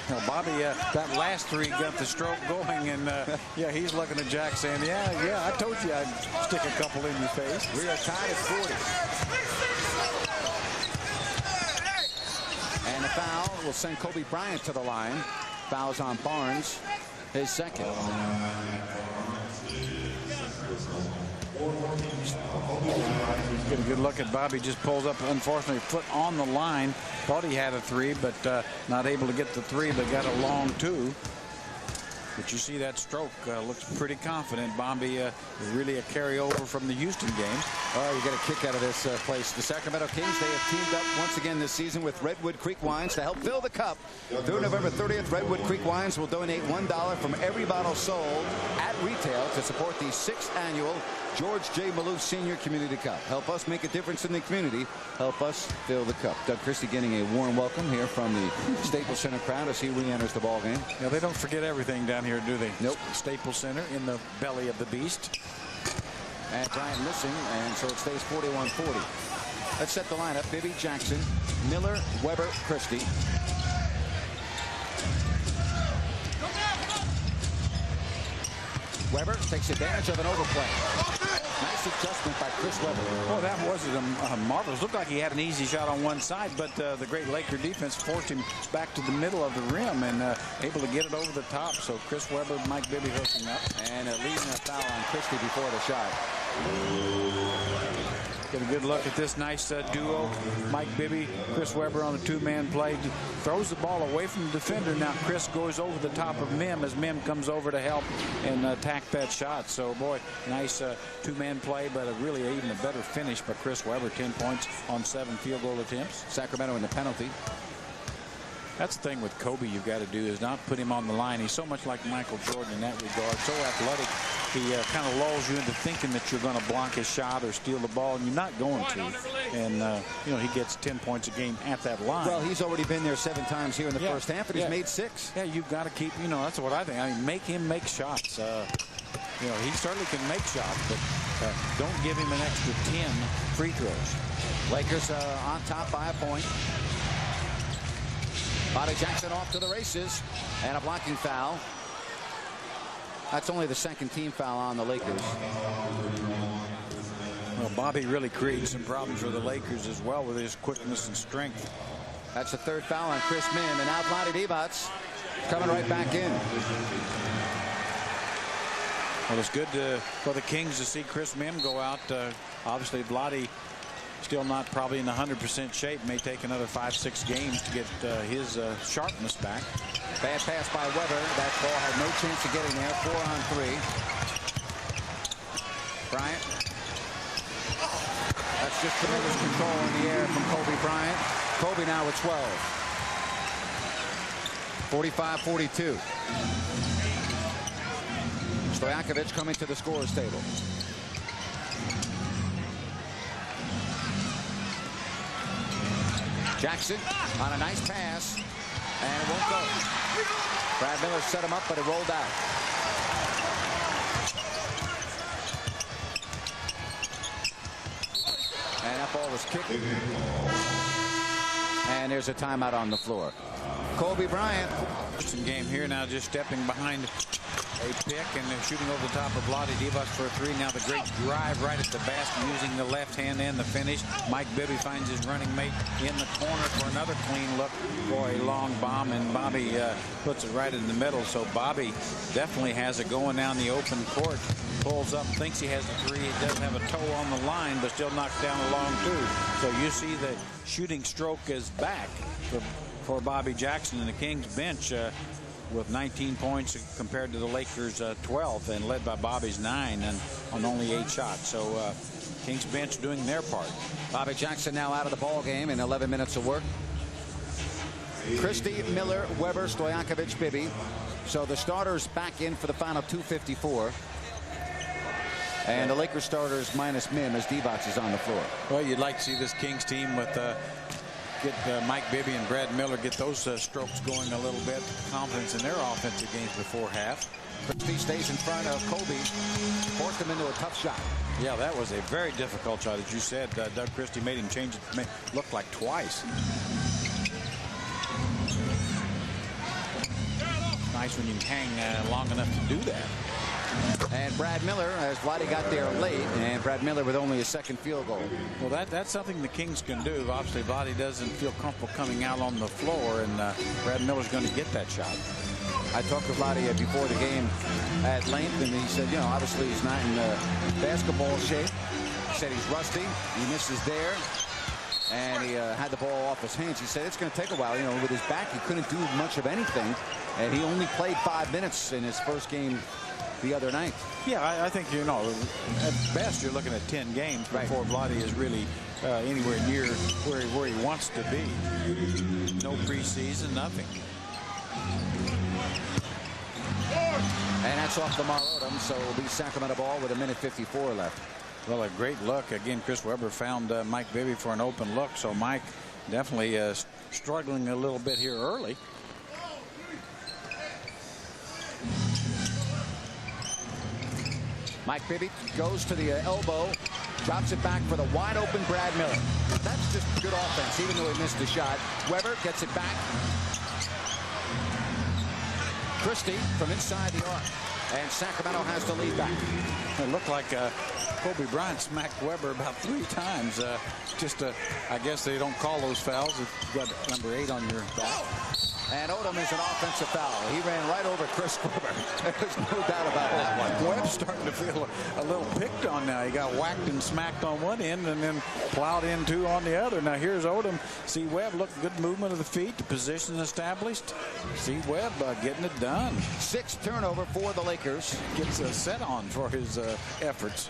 [SPEAKER 4] Well, Bobby, that last 3 got the stroke going, and yeah, he's looking at Jack saying, yeah, I told you I'd stick a couple in your face.
[SPEAKER 3] We are tied at 40. And the foul will send Kobe Bryant to the line. Fouls on Barnes, his second.
[SPEAKER 4] Get a good look at Bobby. Just pulls up, unfortunately, foot on the line. Thought he had a 3, but not able to get the 3, but got a long 2. But you see that stroke looks pretty confident. Bobby really a carryover from the Houston game.
[SPEAKER 3] Oh, you get a kick out of this place. The Sacramento Kings, they have teamed up once again this season with Redwood Creek Wines to help fill the cup. Through November 30th, Redwood Creek Wines will donate $1 from every bottle sold at retail to support the 6th annual George J. Maloof Senior Community Cup. Help us make a difference in the community. Help us fill the cup. Doug Christie getting a warm welcome here from the Staples Center crowd as he re-enters the ball game.
[SPEAKER 4] Yeah, they don't forget everything down here, do they?
[SPEAKER 3] Nope.
[SPEAKER 4] Staples Center in the belly of the beast.
[SPEAKER 3] And Bryant missing, and so it stays 41-40. Let's set the lineup. Bibby, Jackson, Miller, Webber, Christie. Webber takes advantage of an overplay. adjustment by Chris Webber.
[SPEAKER 4] Well, that wasn't marvelous. Looked like he had an easy shot on one side, but the great Laker defense forced him back to the middle of the rim and able to get it over the top. So Chris Webber, Mike Bibby hooking up.
[SPEAKER 3] And leading a foul on Christie before the shot.
[SPEAKER 4] Get a good look at this nice duo. Mike Bibby, Chris Webber on a two-man play. Throws the ball away from the defender. Now Chris goes over the top of Mim as Mim comes over to help and attack that shot. So, boy, nice two-man play, but really even a better finish by Chris Webber. 10 points on 7 field goal attempts.
[SPEAKER 3] Sacramento in the penalty.
[SPEAKER 4] That's the thing with Kobe you've got to do is not put him on the line. He's so much like Michael Jordan in that regard. So athletic. He kind of lulls you into thinking that you're going to block his shot or steal the ball, and you're not going to. And, you know, he gets 10 points a game at that line.
[SPEAKER 3] Well, he's already been there 7 times here in the first half, and he's made 6.
[SPEAKER 4] Yeah, you've got to keep, you know, that's what I think. I mean, make him make shots. You know, he certainly can make shots, but don't give him an extra 10 free throws.
[SPEAKER 3] Lakers on top by a point. Bobby Jackson off to the races, and a blocking foul. That's only the second team foul on the Lakers.
[SPEAKER 4] Well, Bobby really created some problems for the Lakers as well with his quickness and strength.
[SPEAKER 3] That's the 3rd foul on Chris Mim, and now Vlade Divac coming right back in.
[SPEAKER 4] Well, it's good for the Kings to see Chris Mim go out. Obviously, Vlade still not probably in 100% shape. May take another 5-6 games to get his sharpness back.
[SPEAKER 3] Bad pass by Webber. That ball had no chance of getting there. 4 on 3. Bryant. That's just tremendous control in the air from Kobe Bryant. Kobe now with 12. 45-42. Stojakovic coming to the scorer's table. Jackson on a nice pass, and it won't go. Brad Miller set him up, but it rolled out. And that ball was kicked. And there's a timeout on the floor. Kobe Bryant.
[SPEAKER 4] Game here now, just stepping behind a pick and shooting over the top of Vlade Divac for a 3. Now the great drive right at the basket using the left hand and the finish. Mike Bibby finds his running mate in the corner for another clean look for a long bomb, and Bobby puts it right in the middle. So Bobby definitely has it going down the open court. Pulls up, thinks he has a 3. He doesn't have a toe on the line, but still knocks down a long 2. So you see the shooting stroke is back for Bobby Jackson and the Kings bench. With 19 points compared to the Lakers 12, and led by Bobby's 9 and on only 8 shots. So Kings bench doing their part.
[SPEAKER 3] Bobby Jackson now out of the ball game in 11 minutes of work. Christie, Miller, Webber, Stojakovic, Bibby. So the starters back in for the final 2:54. And the Lakers starters minus Mim as Divac is on the floor.
[SPEAKER 4] Well, you'd like to see this Kings team with get Mike Bibby and Brad Miller, get those strokes going a little bit. Confidence in their offensive games before half.
[SPEAKER 3] Christie stays in front of Kobe. Forced him into a tough shot.
[SPEAKER 4] Yeah, that was a very difficult shot. As you said, Doug Christie made him change it, look like twice. Nice when you can hang long enough to do that.
[SPEAKER 3] And Brad Miller, as Vlade got there late, and Brad Miller with only a 2nd field goal.
[SPEAKER 4] Well, that's something the Kings can do. Obviously, Vlade doesn't feel comfortable coming out on the floor, and Brad Miller's going to get that shot.
[SPEAKER 3] I talked to Vlade before the game at length, and he said, you know, obviously he's not in basketball shape. He said he's rusty. He misses there. And he had the ball off his hands. He said it's going to take a while. You know, with his back, he couldn't do much of anything. And he only played 5 minutes in his first game the other night.
[SPEAKER 4] Yeah, I think, you know, at best you're looking at 10 games before Vlade is really anywhere near where he wants to be. No preseason, nothing.
[SPEAKER 3] And that's off Lamar Odom, so it'll be Sacramento ball with 1:54 left.
[SPEAKER 4] Well, a great look. Again, Chris Webber found Mike Bibby for an open look, so Mike definitely struggling a little bit here early.
[SPEAKER 3] Mike Bibby goes to the elbow, drops it back for the wide open Brad Miller. That's just good offense, even though he missed the shot. Webber gets it back. Christie from inside the arc. And Sacramento has the lead back.
[SPEAKER 4] It looked like Kobe Bryant smacked Weber about 3 times. I guess they don't call those fouls if you've got number 8 on your back.
[SPEAKER 3] And Odom is an offensive foul. He ran right over Chris Webber. There's no doubt about that one.
[SPEAKER 4] Webb's starting to feel a little picked on now. He got whacked and smacked on one end and then plowed into on the other. Now here's Odom. See Webb, look, good movement of the feet. The position established. See Webb getting it done.
[SPEAKER 3] 6th turnover for the Lakers.
[SPEAKER 4] Gets a set on for his efforts.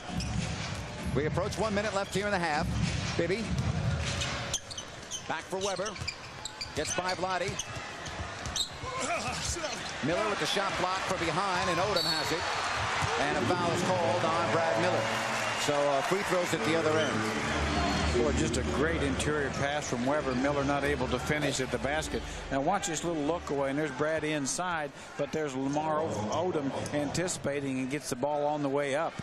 [SPEAKER 3] We approach 1 minute left here in the half. Bibby. Back for Webber. Gets by Vlade. Miller with the shot blocked from behind, and Odom has it. And a foul is called on Brad Miller. So free throws at the other end.
[SPEAKER 4] Boy, just a great interior pass from Webber. Miller not able to finish at the basket. Now watch this little look away, and there's Brad inside, but there's Lamar Odom anticipating and gets the ball on the way up.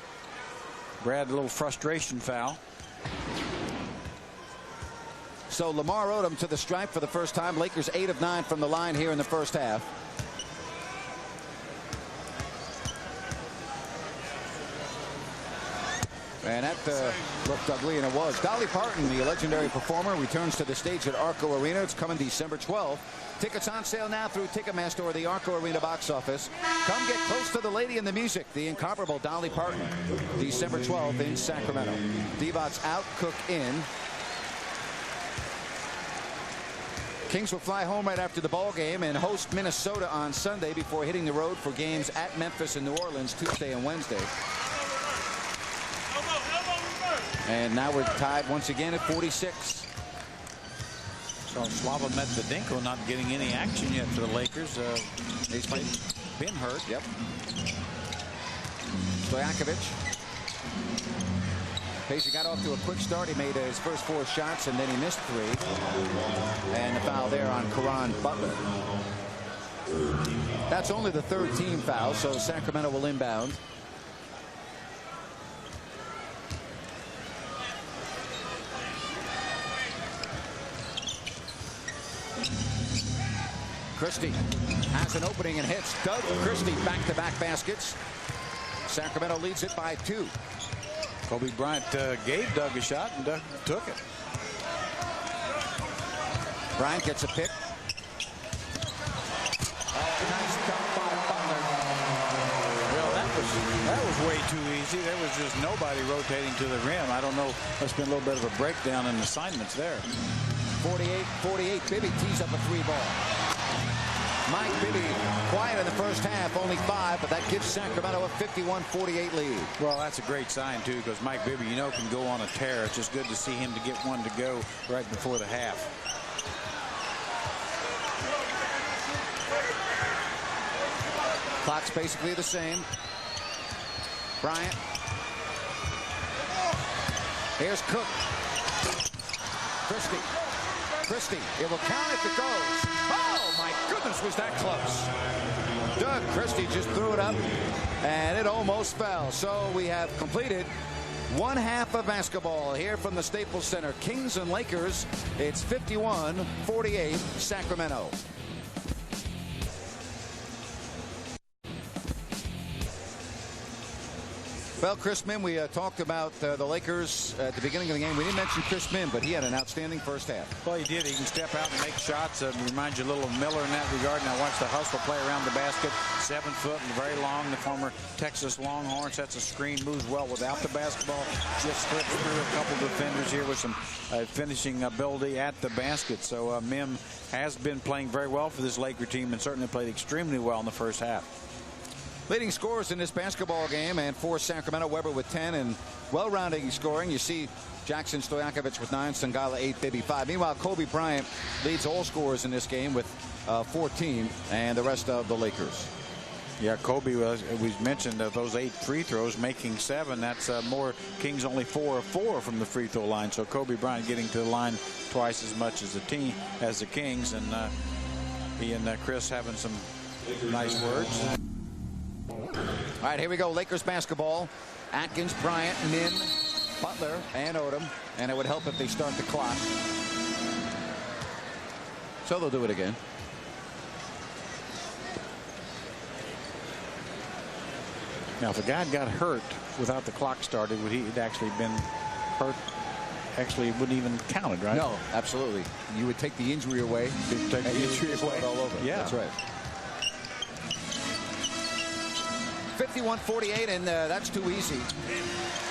[SPEAKER 4] Brad, a little frustration foul.
[SPEAKER 3] So Lamar Odom to the stripe for the first time. Lakers 8 of 9 from the line here in the first half. And that looked ugly, and it was. Dolly Parton, the legendary performer, returns to the stage at Arco Arena. It's coming December 12th. Tickets on sale now through Ticketmaster or the Arco Arena box office. Come get close to the lady in the music, the incomparable Dolly Parton. December 12th in Sacramento. Divac out, Cook in. Kings will fly home right after the ball game and host Minnesota on Sunday before hitting the road for games at Memphis and New Orleans Tuesday and Wednesday. And now we're tied once again at 46.
[SPEAKER 4] So Slava Medvedenko not getting any action yet for the Lakers.
[SPEAKER 3] He's
[SPEAKER 4] been hurt.
[SPEAKER 3] Yep. Stojakovic. Pacey got off to a quick start. He made his first 4 shots, and then he missed 3. And the foul there on Caron Butler. That's only the 3rd team foul, so Sacramento will inbound. Christie has an opening and hits. Doug Christie back-to-back baskets. Sacramento leads it by 2.
[SPEAKER 4] Kobe Bryant gave Doug a shot, and Doug took it.
[SPEAKER 3] Bryant gets a pick. Nice dunk by Butler.
[SPEAKER 4] Well, that was way too easy. There was just nobody rotating to the rim. I don't know. There's been a little bit of a breakdown in assignments there.
[SPEAKER 3] 48-48. Bibby tees up a 3-ball. Mike Bibby quiet in the first half, only 5, but that gives Sacramento a 51-48 lead.
[SPEAKER 4] Well, that's a great sign, too, because Mike Bibby, you know, can go on a tear. It's just good to see him to get one to go right before the half.
[SPEAKER 3] Clock's basically the same. Bryant. Here's Cook. Christie. It will count if it goes. Oh, my goodness, was that close. Doug Christie just threw it up, and it almost fell. So we have completed 1 half of basketball here from the Staples Center. Kings and Lakers, it's 51-48 Sacramento. Well, Chris Mihm, we talked about the Lakers at the beginning of the game. We didn't mention Chris Mihm, but he had an outstanding first half.
[SPEAKER 4] Well, he did. He can step out and make shots. Reminds you a little of Miller in that regard. Now watch the hustle play around the basket. 7 foot and very long. The former Texas Longhorn sets a screen, moves well without the basketball. Just slips through a couple defenders here with some finishing ability at the basket. So Mihm has been playing very well for this Laker team and certainly played extremely well in the first half.
[SPEAKER 3] Leading scorers in this basketball game, and for Sacramento, Webber with 10, and well-rounding scoring. You see Jackson Stojakovic with 9, Sangala 8, Bibby 5. Meanwhile, Kobe Bryant leads all scorers in this game with 14, and the rest of the Lakers.
[SPEAKER 4] Yeah, Kobe, we mentioned those 8 free throws, making 7. That's more. Kings only 4 of 4 from the free throw line. So Kobe Bryant getting to the line twice as much as the team, as the Kings, and he and Chris having some nice words.
[SPEAKER 3] All right, here we go. Lakers basketball. Atkins, Bryant, Mihm, Butler, and Odom. And it would help if they start the clock. So they'll do it again.
[SPEAKER 4] Now, if a guy got hurt without the clock started, he'd actually been hurt. Actually, it wouldn't even counted, right?
[SPEAKER 3] No, absolutely. You would take the injury away.
[SPEAKER 4] You'd take the
[SPEAKER 3] and you
[SPEAKER 4] injury
[SPEAKER 3] would
[SPEAKER 4] away.
[SPEAKER 3] start all over.
[SPEAKER 4] Yeah.
[SPEAKER 3] That's right. 51-48, and that's too easy.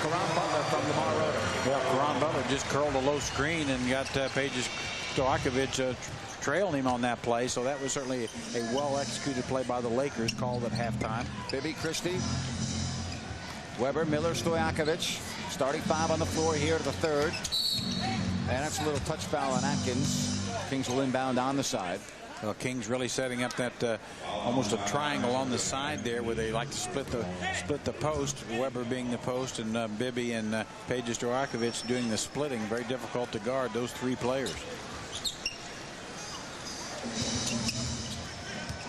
[SPEAKER 3] Karan Butler from Lamar Odom.
[SPEAKER 4] Well, Karan Butler just curled a low screen and got Peja Stojakovic trailing him on that play. So that was certainly a well-executed play by the Lakers, called at halftime.
[SPEAKER 3] Bibby, Christie, Weber, Miller, Stojakovic. Starting 5 on the floor here to the 3rd. And that's a little touch foul on Atkins. Kings will inbound on the side.
[SPEAKER 4] Well, Kings really setting up that almost a triangle on the side there, where they like to split the post. Weber being the post, and Bibby and Peja Stojakovic doing the splitting. Very difficult to guard those 3 players.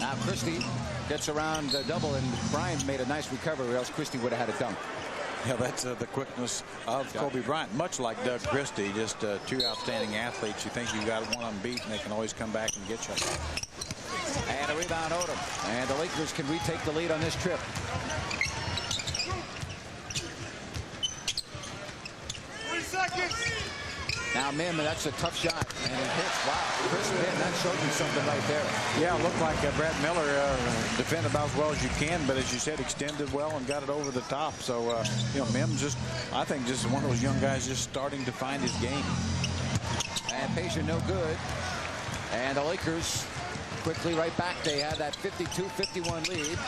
[SPEAKER 3] Now Christie gets around the double, and Bryant made a nice recovery, or else Christie would have had a dunk.
[SPEAKER 4] Yeah, that's the quickness of Kobe Bryant, much like Doug Christie. Just 2 outstanding athletes. You think you got one unbeaten, they can always come back and get you.
[SPEAKER 3] And a rebound, Odom. And the Lakers can retake the lead on this trip. Now Mim, that's a tough shot, and it hits. Wow, Chris Mim, that showed you something right there.
[SPEAKER 4] Yeah, it looked like Brad Miller defended about as well as you can, but as you said, extended well and got it over the top. So, you know, Mim's just, I think, just one of those young guys just starting to find his game.
[SPEAKER 3] And Peja no good. And the Lakers quickly right back. They had that 52-51 lead.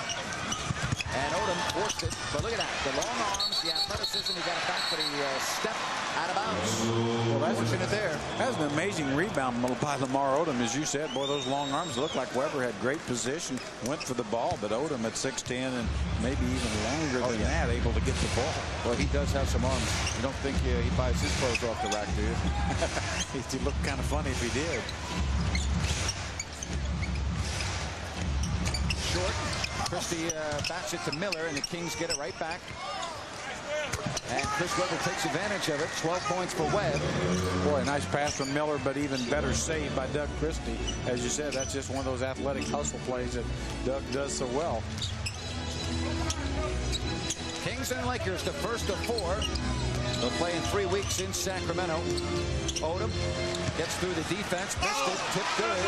[SPEAKER 3] And Odom forced it. But look at that. The long arms, the athleticism. He got it back, but he stepped out of bounds. Well, that's fortunate there.
[SPEAKER 4] That's an amazing rebound by Lamar Odom, as you said. Boy, those long arms looked like Weber had great position, went for the ball, but Odom at 6'10" and maybe even longer than that, able to get the ball.
[SPEAKER 3] Well, he does have some arms. You don't think he buys his clothes off the rack, do you?
[SPEAKER 4] He'd look kind of funny if he did.
[SPEAKER 3] Short. Christie bats it to Miller, and the Kings get it right back. And Chris Webber takes advantage of it. 12 points for Webb.
[SPEAKER 4] Boy, a nice pass from Miller, but even better save by Doug Christie. As you said, that's just one of those athletic hustle plays that Doug does so well.
[SPEAKER 3] Kings and Lakers, the first of 4. They'll play in 3 weeks in Sacramento. Odom gets through the defense, missed it, tipped good.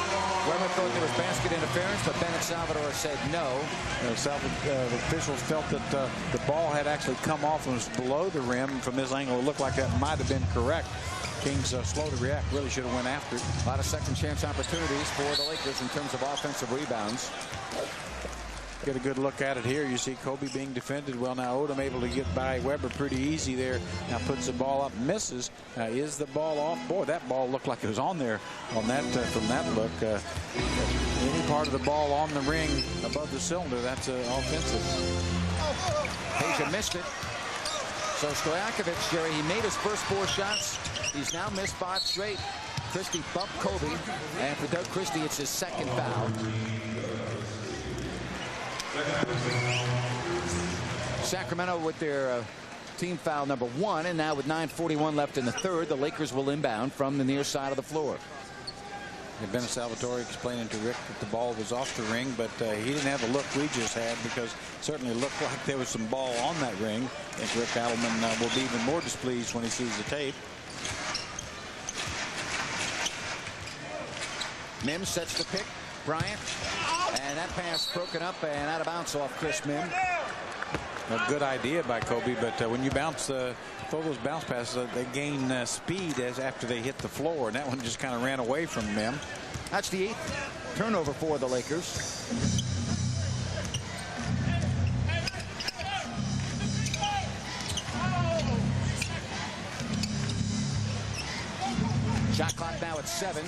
[SPEAKER 3] Weber thought there was basket interference, but Bennett Salvador said no.
[SPEAKER 4] The officials felt that the ball had actually come off and was below the rim. From this angle, it looked like that might have been correct. Kings slow to react, really should have went after it.
[SPEAKER 3] A lot of second chance opportunities for the Lakers in terms of offensive rebounds.
[SPEAKER 4] Get a good look at it here. You see Kobe being defended well. Now Odom able to get by Weber pretty easy there. Now puts the ball up, misses. Is the ball off? Boy, that ball looked like it was on there on that from that look. Any part of the ball on the ring above the cylinder, that's offensive.
[SPEAKER 3] Peja missed it. So Stojakovic, Jerry, he made his first 4 shots. He's now missed 5 straight. Christie bumped Kobe, and for Doug Christie, it's his second foul. Sacramento with their team foul number 1, and now with 9:41 left in the 3rd, the Lakers will inbound from the near side of the floor.
[SPEAKER 4] And Bennett Salvatore explaining to Rick that the ball was off the ring, but he didn't have the look we just had, because it certainly looked like there was some ball on that ring. I think Rick Adelman will be even more displeased when he sees the tape.
[SPEAKER 3] Mims sets the pick. Bryant. And that pass broken up and out of bounds off Chris Mim.
[SPEAKER 4] A good idea by Kobe, but when you bounce throw those bounce passes, they gain speed as after they hit the floor, and that one just kind of ran away from Mim.
[SPEAKER 3] That's the 8th turnover for the Lakers. Shot clock now at 7.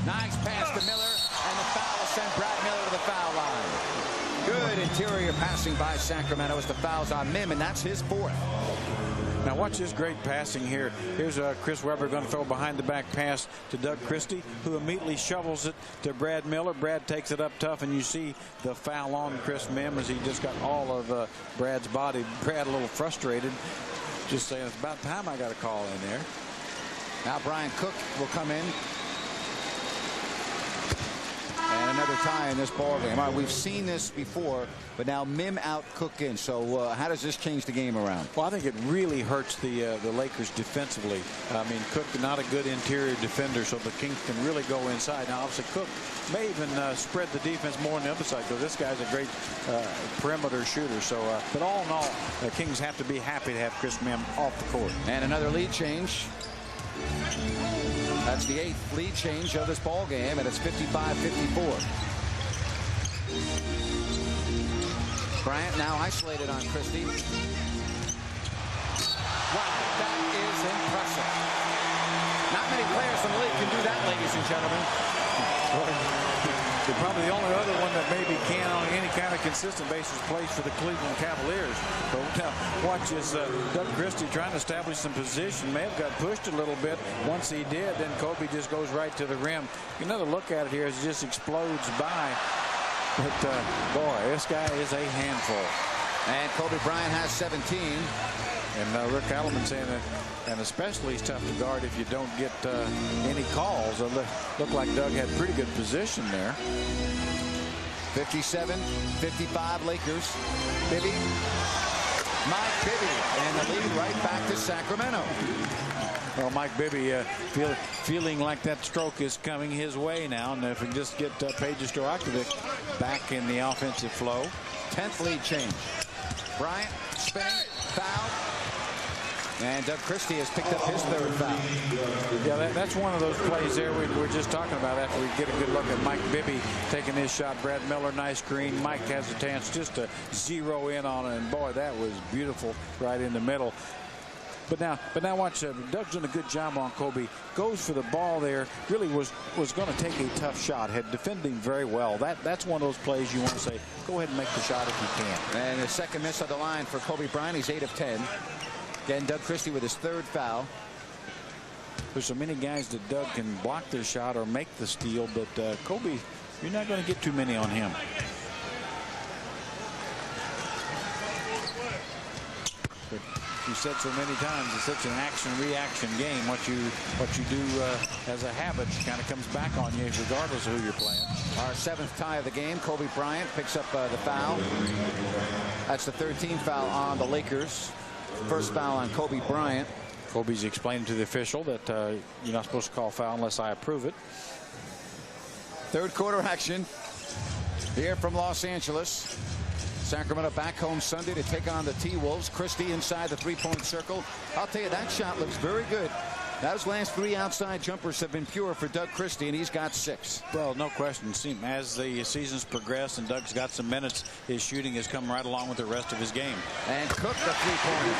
[SPEAKER 3] Nice pass to Miller, and the foul will send Brad Miller to the foul line. Good interior passing by Sacramento as the foul's on Mim, and that's his 4th.
[SPEAKER 4] Now watch this great passing here. Here's Chris Webber going to throw behind the back pass to Doug Christie, who immediately shovels it to Brad Miller. Brad takes it up tough, and you see the foul on Chris Mim as he just got all of Brad's body. Brad a little frustrated, just saying it's about time I got a call in there.
[SPEAKER 3] Now Brian Cook will come in. And another tie in this ball game. All right, we've seen this before, but now Mim out, Cook in. So how does this change the game around?
[SPEAKER 4] Well, I think it really hurts the Lakers defensively. I mean, Cook not a good interior defender, so the Kings can really go inside. Now, obviously, Cook may even spread the defense more on the other side, because this guy's a great perimeter shooter. So, but all in all, the Kings have to be happy to have Chris Mim off the court.
[SPEAKER 3] And another lead change. That's the 8th lead change of this ball game, and it's 55-54. Bryant now isolated on Christie. Wow, that is impressive. Not many players in the league can do that, ladies and gentlemen.
[SPEAKER 4] Probably the only other one that maybe can on any kind of consistent basis plays for the Cleveland Cavaliers. But now watch as Doug Christie trying to establish some position. May have got pushed a little bit. Once he did, then Kobe just goes right to the rim. Another look at it here as it just explodes by. But boy, this guy is a handful.
[SPEAKER 3] And Kobe Bryant has 17.
[SPEAKER 4] And Rick Alleman saying that, and especially he's tough to guard if you don't get any calls. It looked like Doug had pretty good position there.
[SPEAKER 3] 57-55 Lakers. Bibby. Mike Bibby. And the lead right back to Sacramento.
[SPEAKER 4] Well, Mike Bibby feeling like that stroke is coming his way now. And if we just get Peja Stojakovic back in the offensive flow.
[SPEAKER 3] 10th lead change. Bryant spinning, foul. And Doug Christie has picked up his 3rd foul.
[SPEAKER 4] Yeah, that's one of those plays there we were just talking about after we get a good look at Mike Bibby taking his shot. Brad Miller, nice screen. Mike has a chance just to zero in on it. And boy, that was beautiful right in the middle. But now watch, Doug's done a good job on Kobe. Goes for the ball there. Really was going to take a tough shot. Had defending very well. That's one of those plays you want to say, go ahead and make the shot if you can.
[SPEAKER 3] And the second miss of the line for Kobe Bryant. He's 8 of 10. Again, Doug Christie with his 3rd foul.
[SPEAKER 4] There's so many guys that Doug can block their shot or make the steal, but Kobe, you're not going to get too many on him. But you said so many times, it's such an action-reaction game. What you do as a habit kind of comes back on you regardless of who you're playing.
[SPEAKER 3] Our 7th tie of the game. Kobe Bryant picks up the foul. That's the 13th foul on the Lakers. First foul on Kobe Bryant.
[SPEAKER 4] Kobe's explaining to the official that you're not supposed to call foul unless I approve it.
[SPEAKER 3] 3rd quarter action here from Los Angeles. Sacramento back home Sunday to take on the T-Wolves. Christie inside the 3-point circle. I'll tell you, that shot looks very good. Those last 3 outside jumpers have been pure for Doug Christie, and he's got 6.
[SPEAKER 4] Well, no question. As the season's progressed and Doug's got some minutes, his shooting has come right along with the rest of his game.
[SPEAKER 3] And Cook the 3-pointer.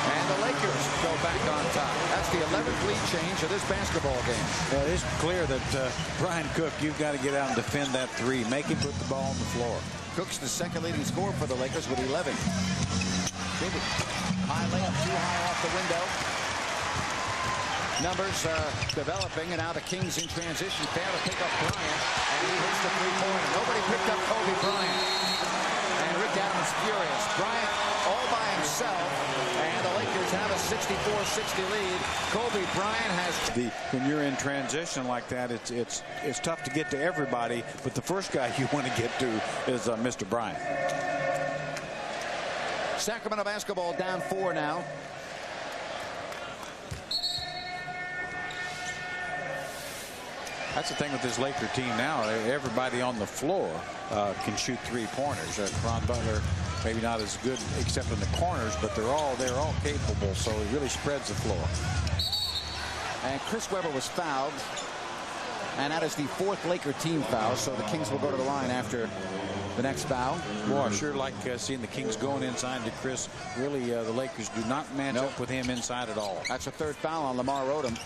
[SPEAKER 3] And the Lakers go back on top. That's the 11th lead change of this basketball game.
[SPEAKER 4] Well, it is clear that Brian Cook, you've got to get out and defend that 3. Make him put the ball on the floor.
[SPEAKER 3] Cook's the 2nd leading scorer for the Lakers with 11. Bibby. High layup, too high off the window. Numbers developing, and now the Kings in transition. Fair to pick up Bryant, and he hits the 3-pointer. Nobody picked up Kobe Bryant. And Rick Adams furious. Bryant all by himself, and the Lakers have a 64-60 lead. Kobe Bryant has...
[SPEAKER 4] When you're in transition like that, it's tough to get to everybody, but the first guy you want to get to is Mr. Bryant.
[SPEAKER 3] Sacramento basketball down 4 now.
[SPEAKER 4] That's the thing with this Laker team now. Everybody on the floor can shoot 3-pointers. Caron Butler, maybe not as good except in the corners, but they're all capable. So it really spreads the floor.
[SPEAKER 3] And Chris Webber was fouled, and that is the 4th Laker team foul. So the Kings will go to the line after the next foul.
[SPEAKER 4] Boy, I sure like seeing the Kings going inside to Chris. Really, the Lakers do not match up with him inside at all.
[SPEAKER 3] That's a 3rd foul on Lamar Odom.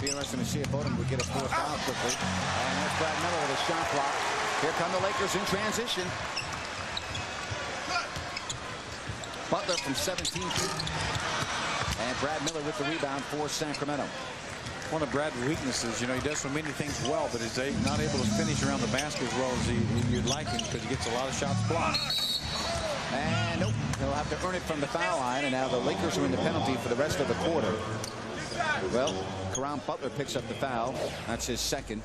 [SPEAKER 3] Be interesting to see if Odom would get a 4th foul quickly. And there's Brad Miller with a shot clock. Here come the Lakers in transition. Butler from 17 feet. And Brad Miller with the rebound for Sacramento.
[SPEAKER 4] One of Brad's weaknesses, he does so many things well, but he's not able to finish around the basket as well as you'd like him, because he gets a lot of shots blocked.
[SPEAKER 3] And nope, he'll have to earn it from the foul line. And now the Lakers are in the penalty for the rest of the quarter. Well, Caron Butler picks up the foul. That's his second.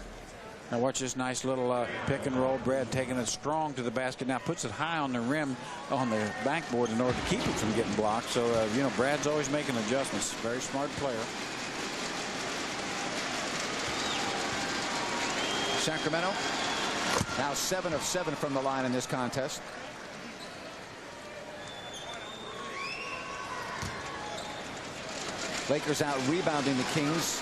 [SPEAKER 4] Now watch this nice little pick and roll. Brad taking it strong to the basket. Now puts it high on the rim on the backboard in order to keep it from getting blocked. So, you know, Brad's always making adjustments. Very smart player.
[SPEAKER 3] Sacramento now 7 of 7 from the line in this contest. Lakers out rebounding the Kings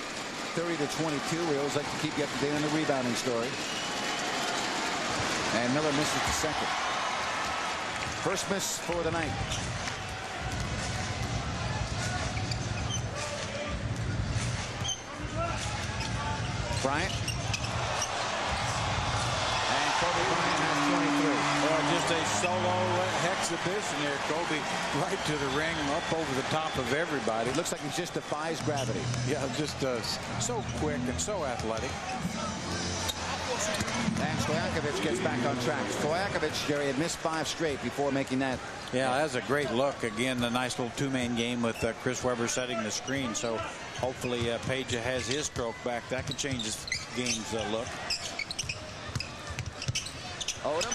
[SPEAKER 3] 30-22. We always like to keep you up to date on the rebounding story. And Miller misses the second. First miss for the night. Bryant. And Kobe Bryant has 23.
[SPEAKER 4] Well, just a solo exhibition there. Kobe right to the ring, up over the top of everybody.
[SPEAKER 3] It looks like he just defies gravity.
[SPEAKER 4] Yeah, just so quick and so athletic.
[SPEAKER 3] And Stojakovic gets back on track. Stojakovic, Jerry, had missed 5 straight before making that.
[SPEAKER 4] Yeah, that's a great look. Again, a nice little two-man game with Chris Webber setting the screen. So hopefully Peja has his stroke back. That could change his game's look.
[SPEAKER 3] Odom.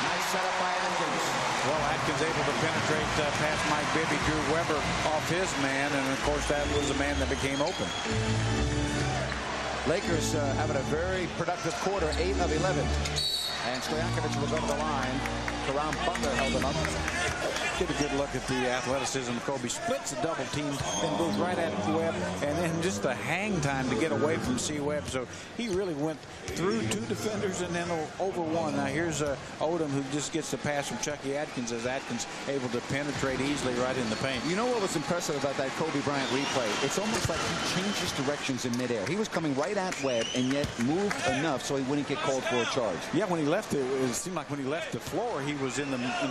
[SPEAKER 3] Nice setup by Atkins.
[SPEAKER 4] Well, Atkins able to penetrate past Mike Bibby, drew Webber off his man, and of course that was the man that became open.
[SPEAKER 3] Lakers having a very productive quarter, 8 of 11. And Stojakovic will go to the line. Caron Butler held him up.
[SPEAKER 4] Get a good look at the athleticism. Kobe splits the double team, then goes right at Webb, and then just the hang time to get away from C. Webb. So he really went through 2 defenders and then over 1. Now here's Odom, who just gets the pass from Chucky Atkins, as Atkins able to penetrate easily right in the paint.
[SPEAKER 3] You know what was impressive about that Kobe Bryant replay? It's almost like he changes directions in midair. He was coming right at Webb and yet moved enough so he wouldn't get called for a charge.
[SPEAKER 4] Yeah, when he left it seemed like when he left the floor, he was in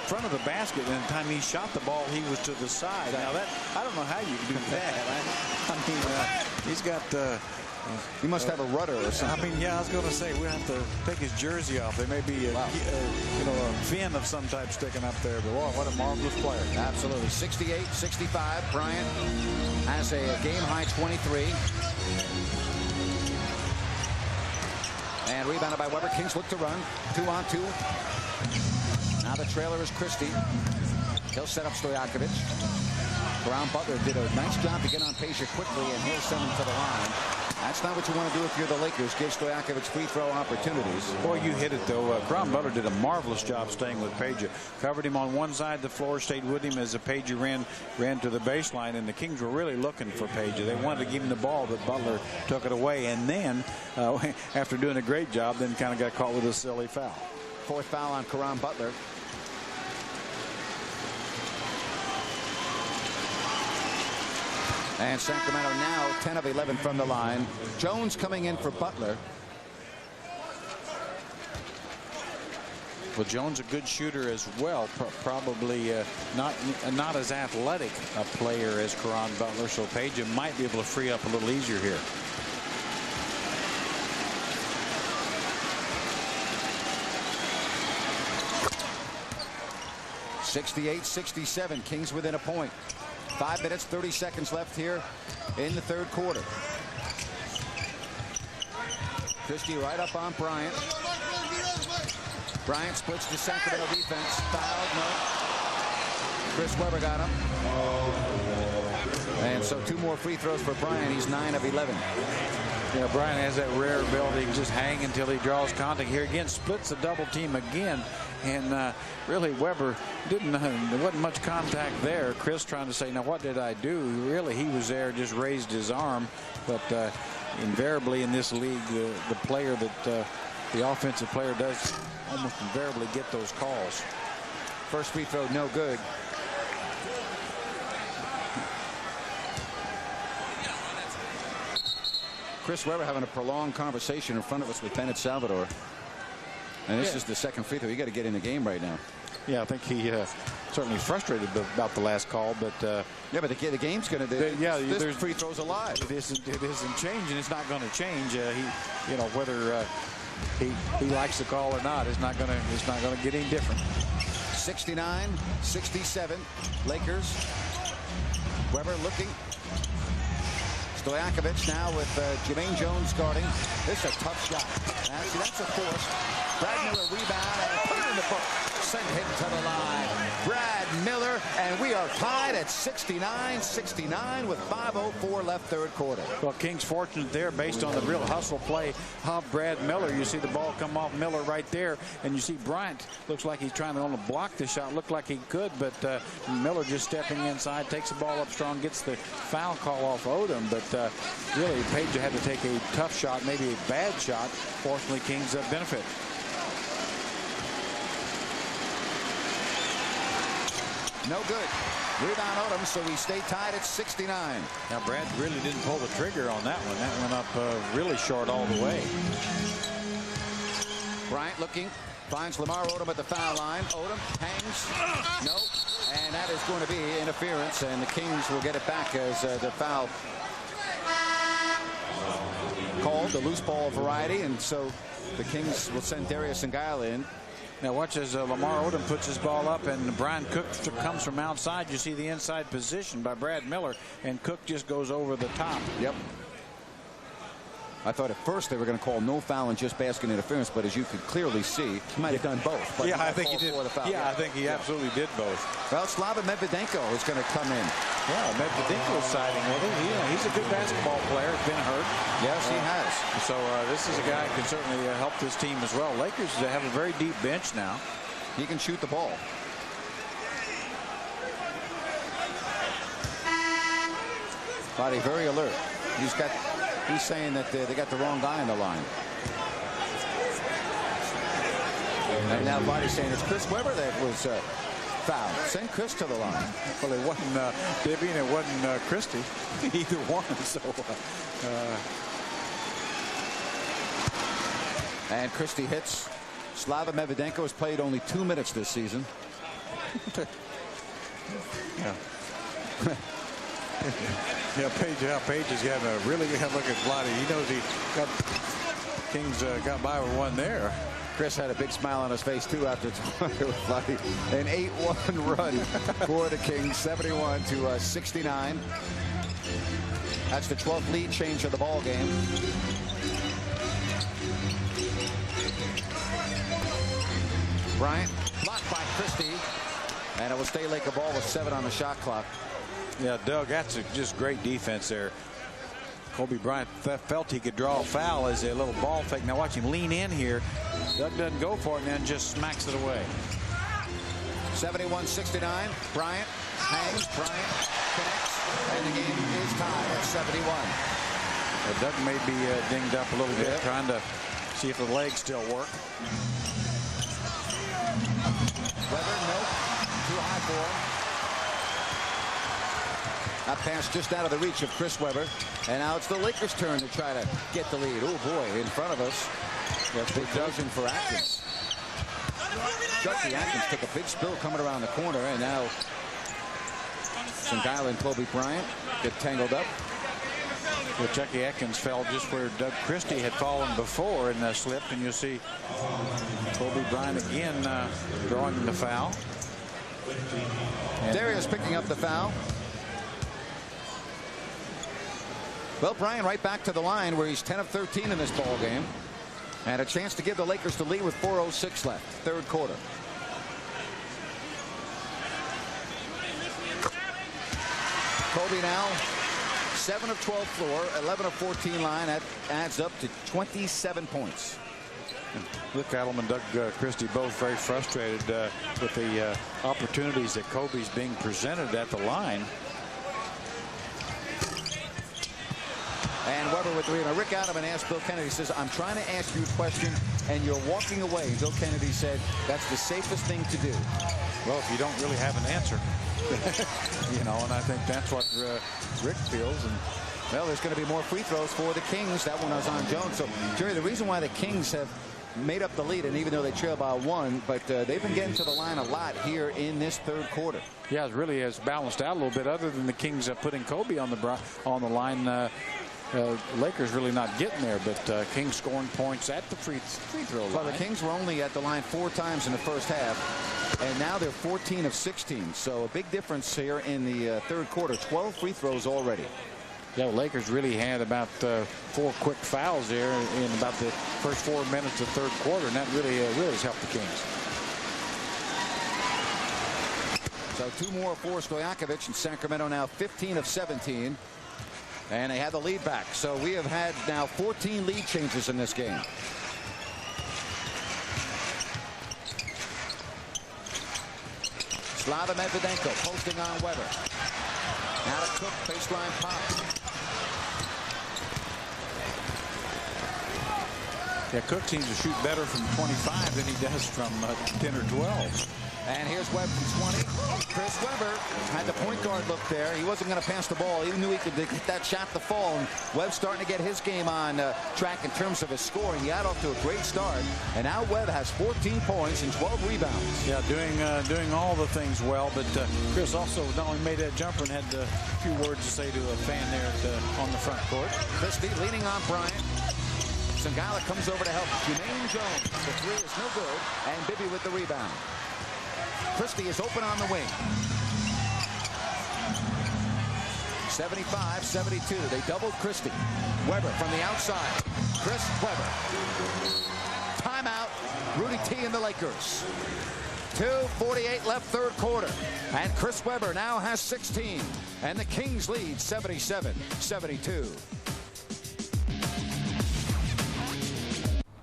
[SPEAKER 4] front of the basket, and the time he shot the ball, he was to the side. Now that, I don't know how you can do that. I mean, he's got.
[SPEAKER 3] He must have a rudder or something.
[SPEAKER 4] I mean, yeah, I was going to say, we'll have to take his jersey off. There may be a fin of some type sticking up there, but wow, what a marvelous player.
[SPEAKER 3] Absolutely. 68-65. Bryant has a game-high 23. And rebounded by Webber. Kings look to run. 2-on-2. Now the trailer is Christie. He'll set up Stojakovic. Caron Butler did a nice job to get on Peja quickly, and he'll send him to the line. That's not what you want to do if you're the Lakers. Give Stojakovic free throw opportunities.
[SPEAKER 4] Boy, you hit it, though. Caron Butler did a marvelous job staying with Peja. Covered him on one side of the floor, stayed with him as Peja ran to the baseline, and the Kings were really looking for Peja. They wanted to give him the ball, but Butler took it away, and then, after doing a great job, then kind of got caught with a silly foul.
[SPEAKER 3] 4th foul on Caron Butler. And Sacramento now 10 of 11 from the line. Jones coming in for Butler.
[SPEAKER 4] Well, Jones a good shooter as well. Probably not as athletic a player as Caron Butler, so Peja might be able to free up a little easier here.
[SPEAKER 3] (68-67). Kings within a point. 5 minutes, 30 seconds left here in the 3rd quarter. Christie right up on Bryant. Bryant splits the Sacramento defense. Fouled, no. Chris Webber got him. And so 2 more free throws for Bryant. He's 9 of 11.
[SPEAKER 4] You know, Bryant has that rare ability to just hang until he draws contact. Here again, splits the double team again. And really, Webber there wasn't much contact there. Chris trying to say, now what did I do? Really, he was there, just raised his arm. But invariably in this league, the player that the offensive player does almost invariably get those calls.
[SPEAKER 3] First free throw, no good. Chris Webber having a prolonged conversation in front of us with Bennett Salvador. And this is the second free throw. You got to get in the game right now.
[SPEAKER 4] Yeah, I think he certainly frustrated about the last call, but
[SPEAKER 3] yeah, but the game's going to do.
[SPEAKER 4] Yeah,
[SPEAKER 3] this free throws alive.
[SPEAKER 4] It isn't changing. It's not going to change. Whether he likes the call or not, it's not going to get any different.
[SPEAKER 3] 69-67. Lakers. Webber looking. Stojakovic now with Jermaine Jones guarding. This is a tough shot. See, that's a force. Brad Miller rebound and put it in the book. Send him to the line. Brad Miller, and we are tied at 69-69 with 5:04 left third quarter.
[SPEAKER 4] Well, Kings fortunate there based on the real hustle play of Brad Miller. You see the ball come off Miller right there, and you see Bryant looks like he's trying to only block the shot. Looked like he could, but Miller just stepping inside, takes the ball up strong, gets the foul call off Odom. But really, Page had to take a tough shot, maybe a bad shot. Fortunately, Kings benefit.
[SPEAKER 3] No good. Rebound Odom, so we stay tied at 69.
[SPEAKER 4] Now, Brad really didn't pull the trigger on that one. That went up really short all the way.
[SPEAKER 3] Bryant looking, finds Lamar Odom at the foul line. Odom hangs. No. And that is going to be interference, and the Kings will get it back as the foul called, the loose ball variety, and so the Kings will send Darius Ngile in.
[SPEAKER 4] Now watch as Lamar Odom puts his ball up, and Brian Cook comes from outside. You see the inside position by Brad Miller, and Cook just goes over the top.
[SPEAKER 3] Yep. I thought at first they were going to call no foul and just basket interference, but as you could clearly see, he might have done both. But
[SPEAKER 4] yeah, I think he did. Yeah, I think he absolutely did both.
[SPEAKER 3] Well, Slava Medvedenko is going to come in.
[SPEAKER 4] Yeah, Medvedenko siding with him. He's a good basketball player. He's been hurt.
[SPEAKER 3] Yes, he has.
[SPEAKER 4] So this is a guy who can certainly help this team as well. Lakers have a very deep bench now.
[SPEAKER 3] He can shoot the ball. Body very alert. He's saying that they got the wrong guy on the line. And now Body's saying it's Chris Webber that was fouled. Send Chris to the line.
[SPEAKER 4] Well, it wasn't Bibby and it wasn't Christie. Either one. So,
[SPEAKER 3] and Christie hits. Slava Medvedenko has played only 2 minutes this season.
[SPEAKER 4] Yeah. Yeah, Page is having a really good look at Vlade. He knows Kings got by with one there.
[SPEAKER 3] Chris had a big smile on his face too after talking with Vlade. An 8-1 run for the Kings, 71 to 69. That's the 12th lead change of the ball game. Bryant blocked by Christie, and it will stay Laker ball with 7 on the shot clock.
[SPEAKER 4] Yeah, Doug, that's just great defense there. Kobe Bryant felt he could draw a foul as a little ball fake. Now watch him lean in here. Doug doesn't go for it and then just smacks it away.
[SPEAKER 3] 71-69. Bryant hangs. Bryant connects. And the game is tied at 71.
[SPEAKER 4] Well, Doug may be dinged up a little bit, trying to see if the legs still work.
[SPEAKER 3] Webber, nope. Too high for him. That pass just out of the reach of Chris Webber. And now it's the Lakers' turn to try to get the lead. Oh, boy, in front of us. That's a big dozen for Atkins. Chucky Atkins took a big spill coming around the corner. And now Ngile and Kobe Bryant get tangled up.
[SPEAKER 4] Well, Chucky Atkins fell just where Doug Christie had fallen before and slipped. And you'll see Kobe Bryant again drawing the foul. And
[SPEAKER 3] Darius picking up the foul. Well, Bryant right back to the line where he's 10 of 13 in this ball game. And a chance to give the Lakers the lead with 4:06 left, third quarter. Kobe now 7 of 12 floor, 11 of 14 line. That adds up to 27 points.
[SPEAKER 4] Luke Adelman and Doug Christie both very frustrated with the opportunities that Kobe's being presented at the line.
[SPEAKER 3] And Webber with the rebound. Rick Adelman asked Bill Kennedy, says, I'm trying to ask you a question and you're walking away. Bill Kennedy said, that's the safest thing to do.
[SPEAKER 4] Well, if you don't really have an answer, you know, and I think that's what Rick feels. And
[SPEAKER 3] well, there's going to be more free throws for the Kings. That one was on Jones. So, Jerry, the reason why the Kings have made up the lead, and even though they trail by 1, but they've been getting to the line a lot here in this third quarter.
[SPEAKER 4] Yeah, it really has balanced out a little bit. Other than the Kings putting Kobe on the line, Lakers really not getting there, but Kings scoring points at the free throw line.
[SPEAKER 3] Well, the Kings were only at the line 4 times in the first half, and now they're 14 of 16. So a big difference here in the third quarter. 12 free throws already.
[SPEAKER 4] Yeah, Lakers really had about 4 quick fouls there in about the first 4 minutes of third quarter, and that really has helped the Kings.
[SPEAKER 3] So 2 more for Stojakovic, and Sacramento now 15 of 17. And they had the lead back. So we have had now 14 lead changes in this game. Slava Medvedenko posting on Weber. Now to Cook, baseline pop.
[SPEAKER 4] Yeah, Cook seems to shoot better from 25 than he does from 10 or 12.
[SPEAKER 3] And here's Webb from 20. Chris Webber had the point guard look there. He wasn't going to pass the ball. He knew he could get that shot to fall. And Webb's starting to get his game on track in terms of his scoring. He got off to a great start. And now Webb has 14 points and 12 rebounds.
[SPEAKER 4] Yeah, doing all the things well. But Chris also not only made that jumper and had a few words to say to a fan there on the front court.
[SPEAKER 3] Christie leaning on Bryant. Sangala comes over to help Jermaine Jones. The 3 is no good. And Bibby with the rebound. Christie is open on the wing. 75-72. They doubled Christie. Weber from the outside. Chris Webber. Timeout. Rudy T and the Lakers. 2:48 left third quarter. And Chris Webber now has 16. And the Kings lead 77-72.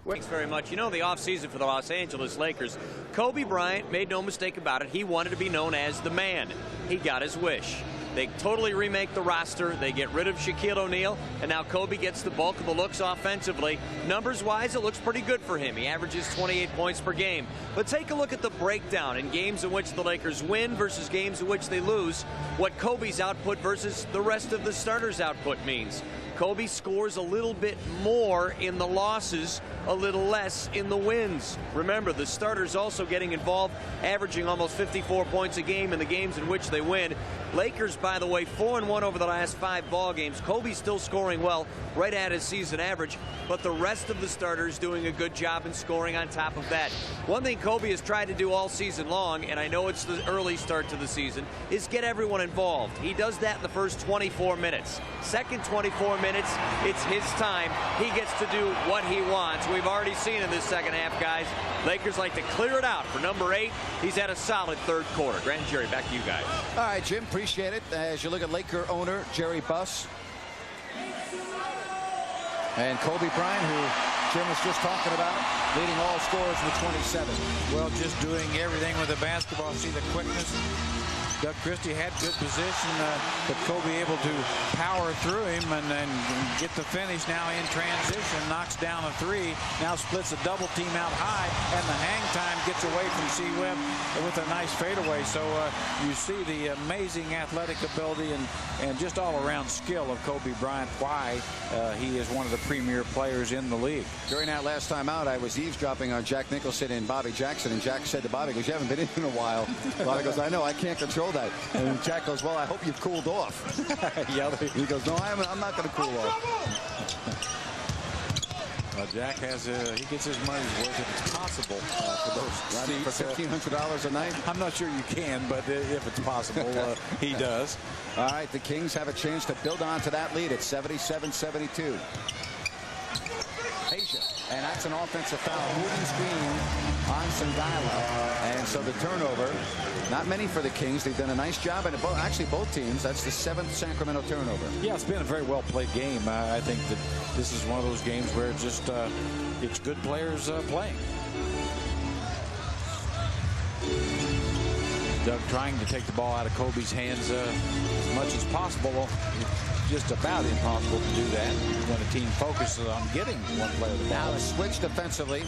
[SPEAKER 5] Thanks very much. You know, the offseason for the Los Angeles Lakers, Kobe Bryant made no mistake about it. He wanted to be known as the man. He got his wish. They totally remake the roster. They get rid of Shaquille O'Neal, and now Kobe gets the bulk of the looks offensively. Numbers-wise, it looks pretty good for him. He averages 28 points per game. But take a look at the breakdown in games in which the Lakers win versus games in which they lose, what Kobe's output versus the rest of the starters' output means. Kobe scores a little bit more in the losses, a little less in the wins. Remember, the starters also getting involved, averaging almost 54 points a game in the games in which they win. Lakers, by the way, 4-1 over the last 5 ball games. Kobe's still scoring well, right at his season average, but the rest of the starters doing a good job in scoring on top of that. One thing Kobe has tried to do all season long, and I know it's the early start to the season, is get everyone involved. He does that in the first 24 minutes. Second 24 minutes, it's his time. He gets to do what he wants. We've already seen in this second half, guys. Lakers like to clear it out for number 8. He's had a solid third quarter. Grant and Jerry, back to you guys.
[SPEAKER 3] All right, Jim, appreciate it. As you look at Laker owner Jerry Buss and Kobe Bryant, who Jim was just talking about, leading all scorers with 27.
[SPEAKER 4] Well, just doing everything with the basketball. See the quickness. Doug Christie had good position, but Kobe able to power through him and get the finish now in transition. Knocks down a 3. Now splits a double team out high, and the hang time gets away from C. Webb with a nice fadeaway. So you see the amazing athletic ability and just all-around skill of Kobe Bryant, why he is one of the premier players in the league.
[SPEAKER 3] During that last time out, I was eavesdropping on Jack Nicholson and Bobby Jackson, and Jack said to Bobby, goes, "You haven't been in a while." Bobby goes, "I know, I can't control that." And Jack goes, "Well, I hope you've cooled off."
[SPEAKER 4] Yeah,
[SPEAKER 3] he goes, "No, I'm not going to cool off."
[SPEAKER 4] Well, Jack has he gets his money's worth if it's possible for those
[SPEAKER 3] Running for $1,500 a night.
[SPEAKER 4] I'm not sure you can, but if it's possible, he does.
[SPEAKER 3] All right, the Kings have a chance to build on to that lead at 77-72. Asia, and that's an offensive foul. Moving screen on Sangala, and so the turnover. Not many for the Kings. They've done a nice job, and actually both teams. That's the 7th Sacramento turnover.
[SPEAKER 4] Yeah, it's been a very well played game. I think that this is one of those games where it's just it's good players playing. Doug trying to take the ball out of Kobe's hands as much as possible. Well, it's just about impossible to do that when a team focuses on getting one player the ball.
[SPEAKER 3] Now a switch defensively.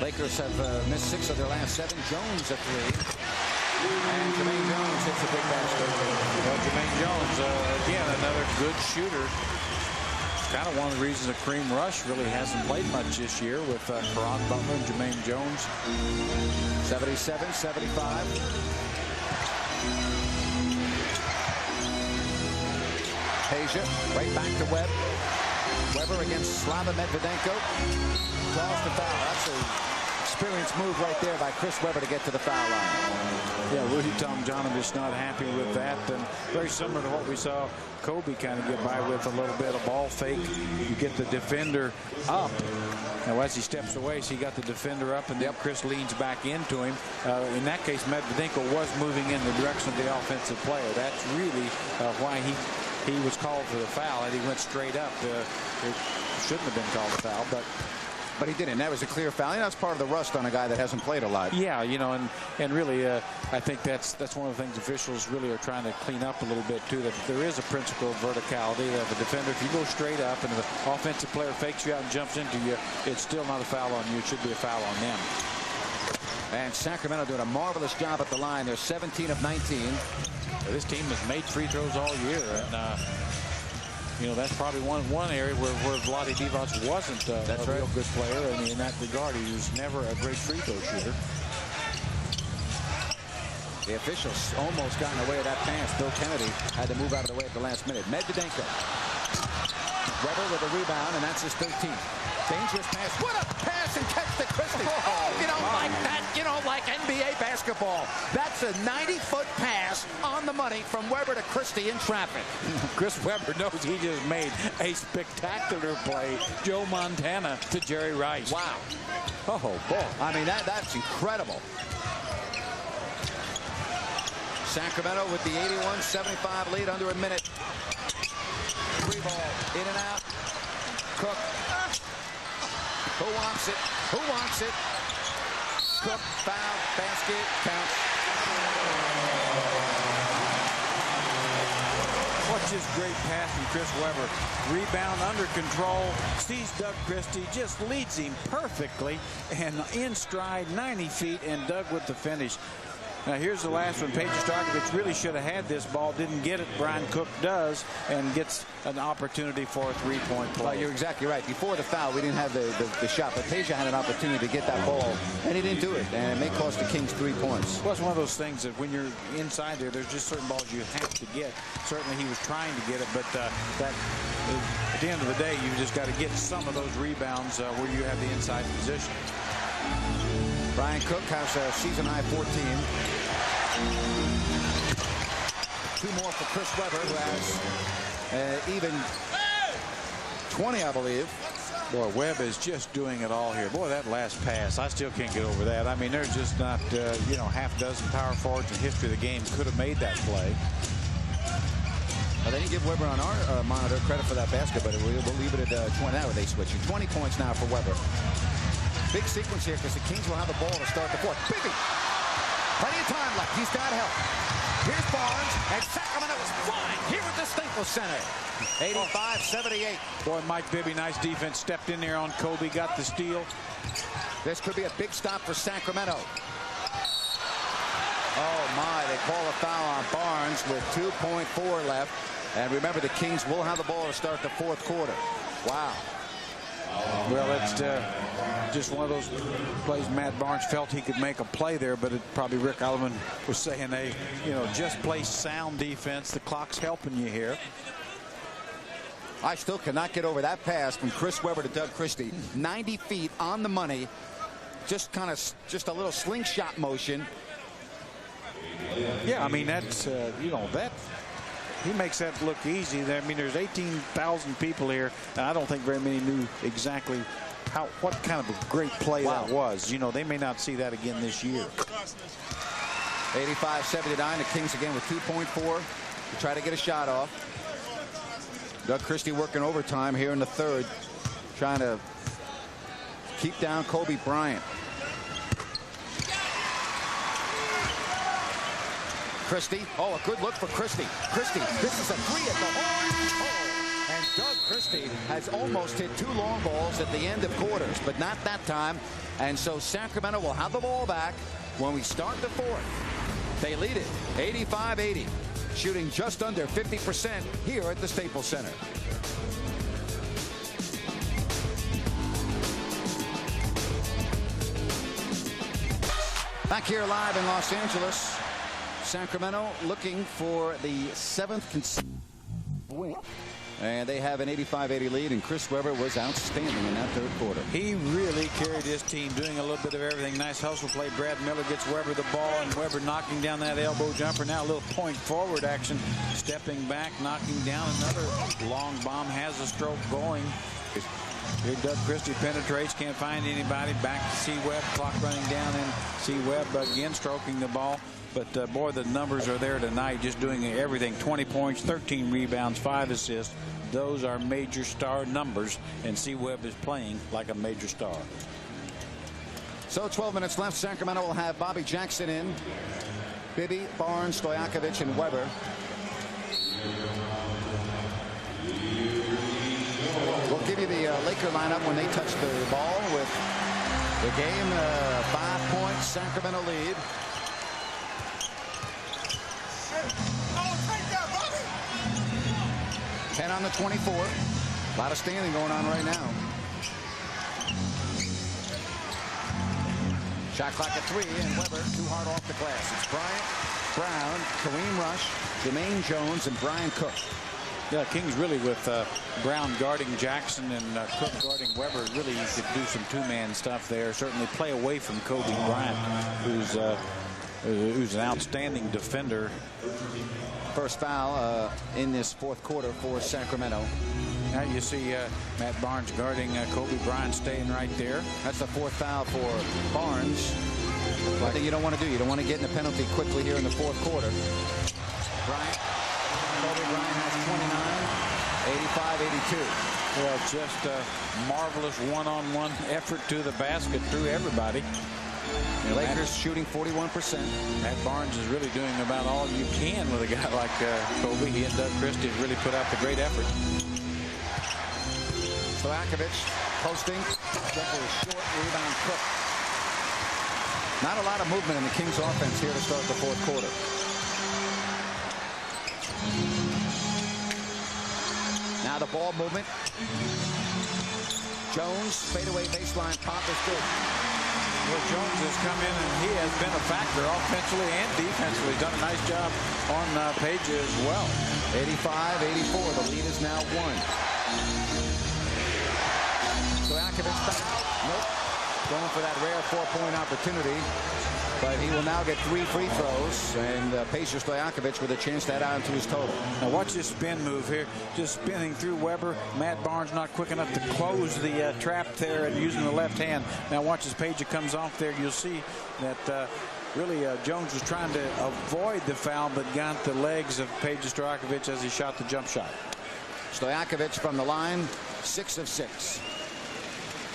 [SPEAKER 3] Lakers have missed 6 of their last 7. Jones at 3. And Jermaine Jones hits a big basket.
[SPEAKER 4] Well, Jermaine Jones, again, another good shooter. It's kind of one of the reasons that Kareem Rush really hasn't played much this year with Caron Butler and Jermaine Jones.
[SPEAKER 3] 77-75. Asia, right back to Webb. Weber against Slava Medvedenko. Draws the foul. That's a experienced move right there by Chris Webber to get to the foul line.
[SPEAKER 4] Yeah, Rudy Tomjanovich is not happy with that, and very similar to what we saw Kobe kind of get by with, a little bit of ball fake. You get the defender up. Now, as he steps away, so he got the defender up, and then Chris leans back into him. In that case, Medvedenko was moving in the direction of the offensive player. That's really why he was called for the foul, and he went straight up. It shouldn't have been called a foul, but
[SPEAKER 3] he didn't. That was a clear foul. That's part of the rust on a guy that hasn't played a lot.
[SPEAKER 4] Yeah, you know, and really, I think that's one of the things officials really are trying to clean up a little bit too. That there is a principle of verticality. That the defender, if you go straight up and the offensive player fakes you out and jumps into you, it's still not a foul on you. It should be a foul on them.
[SPEAKER 3] And Sacramento doing a marvelous job at the line. They're 17 of 19.
[SPEAKER 4] Well, this team has made free throws all year, and you know, that's probably one area where Vlade Divac wasn't a real good player, and in that regard, he was never a great free throw shooter.
[SPEAKER 3] The officials almost got in the way of that pass. Bill Kennedy had to move out of the way at the last minute. Medvedenko. Webber with a rebound, and that's his 13th. Dangerous pass. What a pass and catch to Christie. Oh, you don't like that. You don't like NBA basketball. That's a 90-foot pass on the money from Webber to Christie in traffic.
[SPEAKER 4] Chris Webber knows he just made a spectacular play. Joe Montana to Jerry Rice.
[SPEAKER 3] Wow. Oh, boy. I mean, that's incredible. Sacramento with the 81-75 lead under a minute. Three ball in and out. Cook. Who wants it? Who wants it? Cook, foul, basket, count.
[SPEAKER 4] Watch this great pass from Chris Webber. Rebound under control. Sees Doug Christie, just leads him perfectly. And in stride, 90 feet, and Doug with the finish. Now here's the last one. Peja Stojakovic really should have had this ball. Didn't get it. Brian Cook does, and gets an opportunity for a three-point play.
[SPEAKER 3] Well, you're exactly right. Before the foul, we didn't have the shot, but Peja had an opportunity to get that ball, and he didn't do it. And it may cost the Kings 3 points.
[SPEAKER 4] Well, it's one of those things that when you're inside there's just certain balls you have to get. Certainly he was trying to get it, but that at the end of the day, you just got to get some of those rebounds where you have the inside position.
[SPEAKER 3] Brian Cook has a season-high 14. 2 more for Chris Webber, who has even 20, I believe.
[SPEAKER 4] Boy, Webb is just doing it all here. Boy, that last pass, I still can't get over that. I mean, there's just not, you know, half dozen power forwards in history of the game could have made that play.
[SPEAKER 3] Well, they didn't give Webber on our monitor credit for that basket, but we'll leave it at 20. Now they switch. 20 points now for Webber. Big sequence here because the Kings will have the ball to start the fourth. Biggie! Plenty of time left. He's got help. Here's Barnes, and Sacramento is flying here at the Staples Center. 85-78.
[SPEAKER 4] Boy, Mike Bibby, nice defense. Stepped in there on Kobe, got the steal.
[SPEAKER 3] This could be a big stop for Sacramento. Oh, my. They call a foul on Barnes with 2.4 left. And remember, the Kings will have the ball to start the fourth quarter. Wow.
[SPEAKER 4] Well, it's just one of those plays. Matt Barnes felt he could make a play there, but it probably Rick Alderman was saying, hey, you know, just play sound defense. The clock's helping you here.
[SPEAKER 3] I still cannot get over that pass from Chris Webber to Doug Christie. 90 feet on the money. Just a little slingshot motion.
[SPEAKER 4] Yeah, I mean, that's, you know, that. He makes that look easy. I mean, there's 18,000 people here, and I don't think very many knew exactly what kind of a great play that was. You know, they may not see that again this year.
[SPEAKER 3] 85-79. The Kings again with 2.4 to try to get a shot off. Doug Christie working overtime here in the third, trying to keep down Kobe Bryant. Christie. Oh, a good look for Christie. Christie, this is a three at the hole. And Doug Christie has almost hit 2 long balls at the end of quarters, but not that time. And so Sacramento will have the ball back when we start the fourth. They lead it 85-80, shooting just under 50% here at the Staples Center. Back here live in Los Angeles. Sacramento looking for the 7th consecutive win. And they have an 85-80 lead, and Chris Webber was outstanding in that third quarter.
[SPEAKER 4] He really carried his team, doing a little bit of everything. Nice hustle play. Brad Miller gets Webber the ball, and Webber knocking down that elbow jumper. Now a little point forward action. Stepping back, knocking down another long bomb. Has a stroke going. Here Doug Christie penetrates, can't find anybody. Back to C-Webb, clock running down, and C-Webb again stroking the ball. But boy, the numbers are there tonight, just doing everything. 20 points, 13 rebounds, 5 assists. Those are major star numbers, and C-Webb is playing like a major star.
[SPEAKER 3] So 12 minutes left. Sacramento will have Bobby Jackson in, Bibby, Barnes, Stojakovic, and Webber. We'll give you the Laker lineup when they touch the ball with the game. 5-point Sacramento lead.
[SPEAKER 8] Oh, take that, Bobby!
[SPEAKER 3] 10 on the 24. A lot of standing going on right now. Shot clock at 3, and Webber too hard off the glass. It's Bryant, Brown, Kareem Rush, Jermaine Jones, and Brian Cook.
[SPEAKER 4] Yeah, Kings really with Brown guarding Jackson and Cook guarding Webber. Really could do some two-man stuff there. Certainly play away from Kobe Bryant, who's an outstanding defender.
[SPEAKER 3] First foul in this fourth quarter for Sacramento.
[SPEAKER 4] Now you see Matt Barnes guarding Kobe Bryant, staying right there.
[SPEAKER 3] That's the fourth foul for Barnes. One thing you don't want to do, you don't want to get in a penalty quickly here in the fourth quarter. Bryant. Kobe Bryant has 29, 85-82.
[SPEAKER 4] Well, just a marvelous one-on-one effort to the basket through everybody.
[SPEAKER 3] The Lakers shooting 41%.
[SPEAKER 4] Matt Barnes is really doing about all you can with a guy like Kobe. He and Doug Christie have really put out the great effort.
[SPEAKER 3] Stojakovic posting. Jumper is short. Rebound Cook. Not a lot of movement in the Kings offense here to start the fourth quarter. Now the ball movement. Jones, fadeaway baseline pop is good.
[SPEAKER 4] Well, Jones has come in and he has been a factor offensively and defensively. He's done a nice job on Page as well.
[SPEAKER 3] 85-84. The lead is now 1. Stojakovic back. Nope. Going for that rare 4-point opportunity. But he will now get 3 free throws, and Peja Stojakovic with a chance to add on to his total.
[SPEAKER 4] Now watch this spin move here, just spinning through Webber. Matt Barnes not quick enough to close the trap there and using the left hand. Now watch as Peja comes off there. You'll see that really Jones was trying to avoid the foul, but got the legs of Peja Stojakovic as he shot the jump shot.
[SPEAKER 3] Stojakovic from the line, 6 of 6.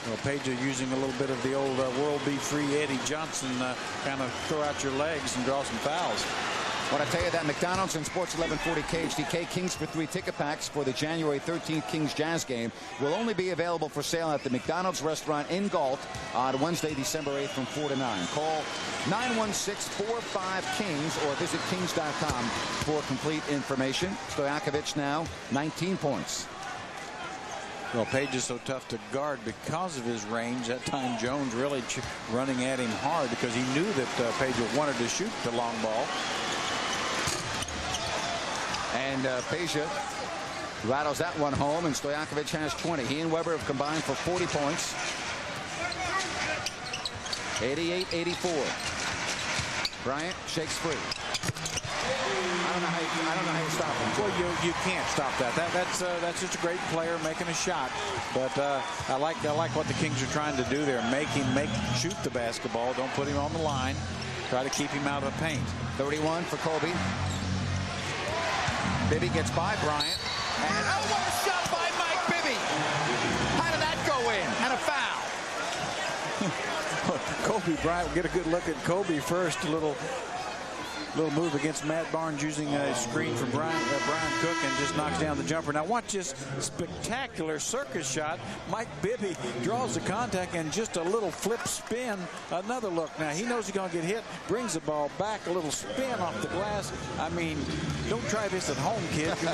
[SPEAKER 4] Well, Peja using a little bit of the old world be free Eddie Johnson, kind of throw out your legs and draw some fouls.
[SPEAKER 3] I want to tell you that McDonald's and Sports 1140 KHTK Kings for 3 ticket packs for the January 13th Kings Jazz game will only be available for sale at the McDonald's restaurant in Galt on Wednesday, December 8th from 4 to 9. Call 916-45-KINGS or visit kings.com for complete information. Stojakovic now 19 points.
[SPEAKER 4] Well, Page is so tough to guard because of his range. That time Jones really running at him hard because he knew that Page wanted to shoot the long ball.
[SPEAKER 3] And Peja rattles that one home, and Stojakovic has 20. He and Webber have combined for 40 points. 88-84. Bryant shakes free. I don't know how you stop him.
[SPEAKER 4] Well, you can't stop that. That's just a great player making a shot. But I like what the Kings are trying to do there. Shoot the basketball. Don't put him on the line. Try to keep him out of the paint.
[SPEAKER 3] 31 for Kobe. Bibby gets by Bryant. And what a shot by Mike Bibby. How did that go in? And a foul.
[SPEAKER 4] Kobe Bryant, we'll get a good look at Kobe first. A little move against Matt Barnes using a screen from Brian Cook and just knocks down the jumper. Now watch this spectacular circus shot. Mike Bibby draws the contact and just a little flip spin. Another look. Now he knows he's going to get hit. Brings the ball back. A little spin off the glass. I mean, don't try this at home, kid. You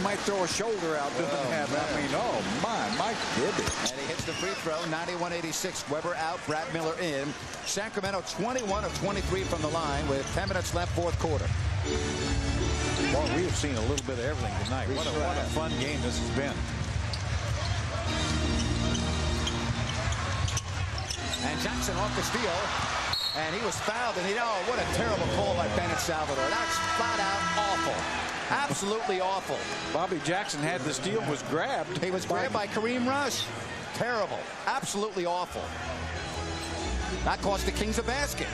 [SPEAKER 4] might throw a shoulder out doing that.
[SPEAKER 3] Man.
[SPEAKER 4] I mean, oh my, Mike Bibby.
[SPEAKER 3] And he hits the free throw. 91-86. Webber out. Brad Miller in. Sacramento 21 of 23 from the line with 10 minutes left, fourth quarter.
[SPEAKER 4] Boy, we have seen a little bit of everything tonight. What a fun game this has been.
[SPEAKER 3] And Jackson off the steal. And he was fouled. And what a terrible call by Bennett Salvador. That's flat out awful. Absolutely awful.
[SPEAKER 4] Bobby Jackson had the steal, was grabbed.
[SPEAKER 3] He was grabbed by Kareem Rush. Terrible. Absolutely awful. That cost the Kings a basket.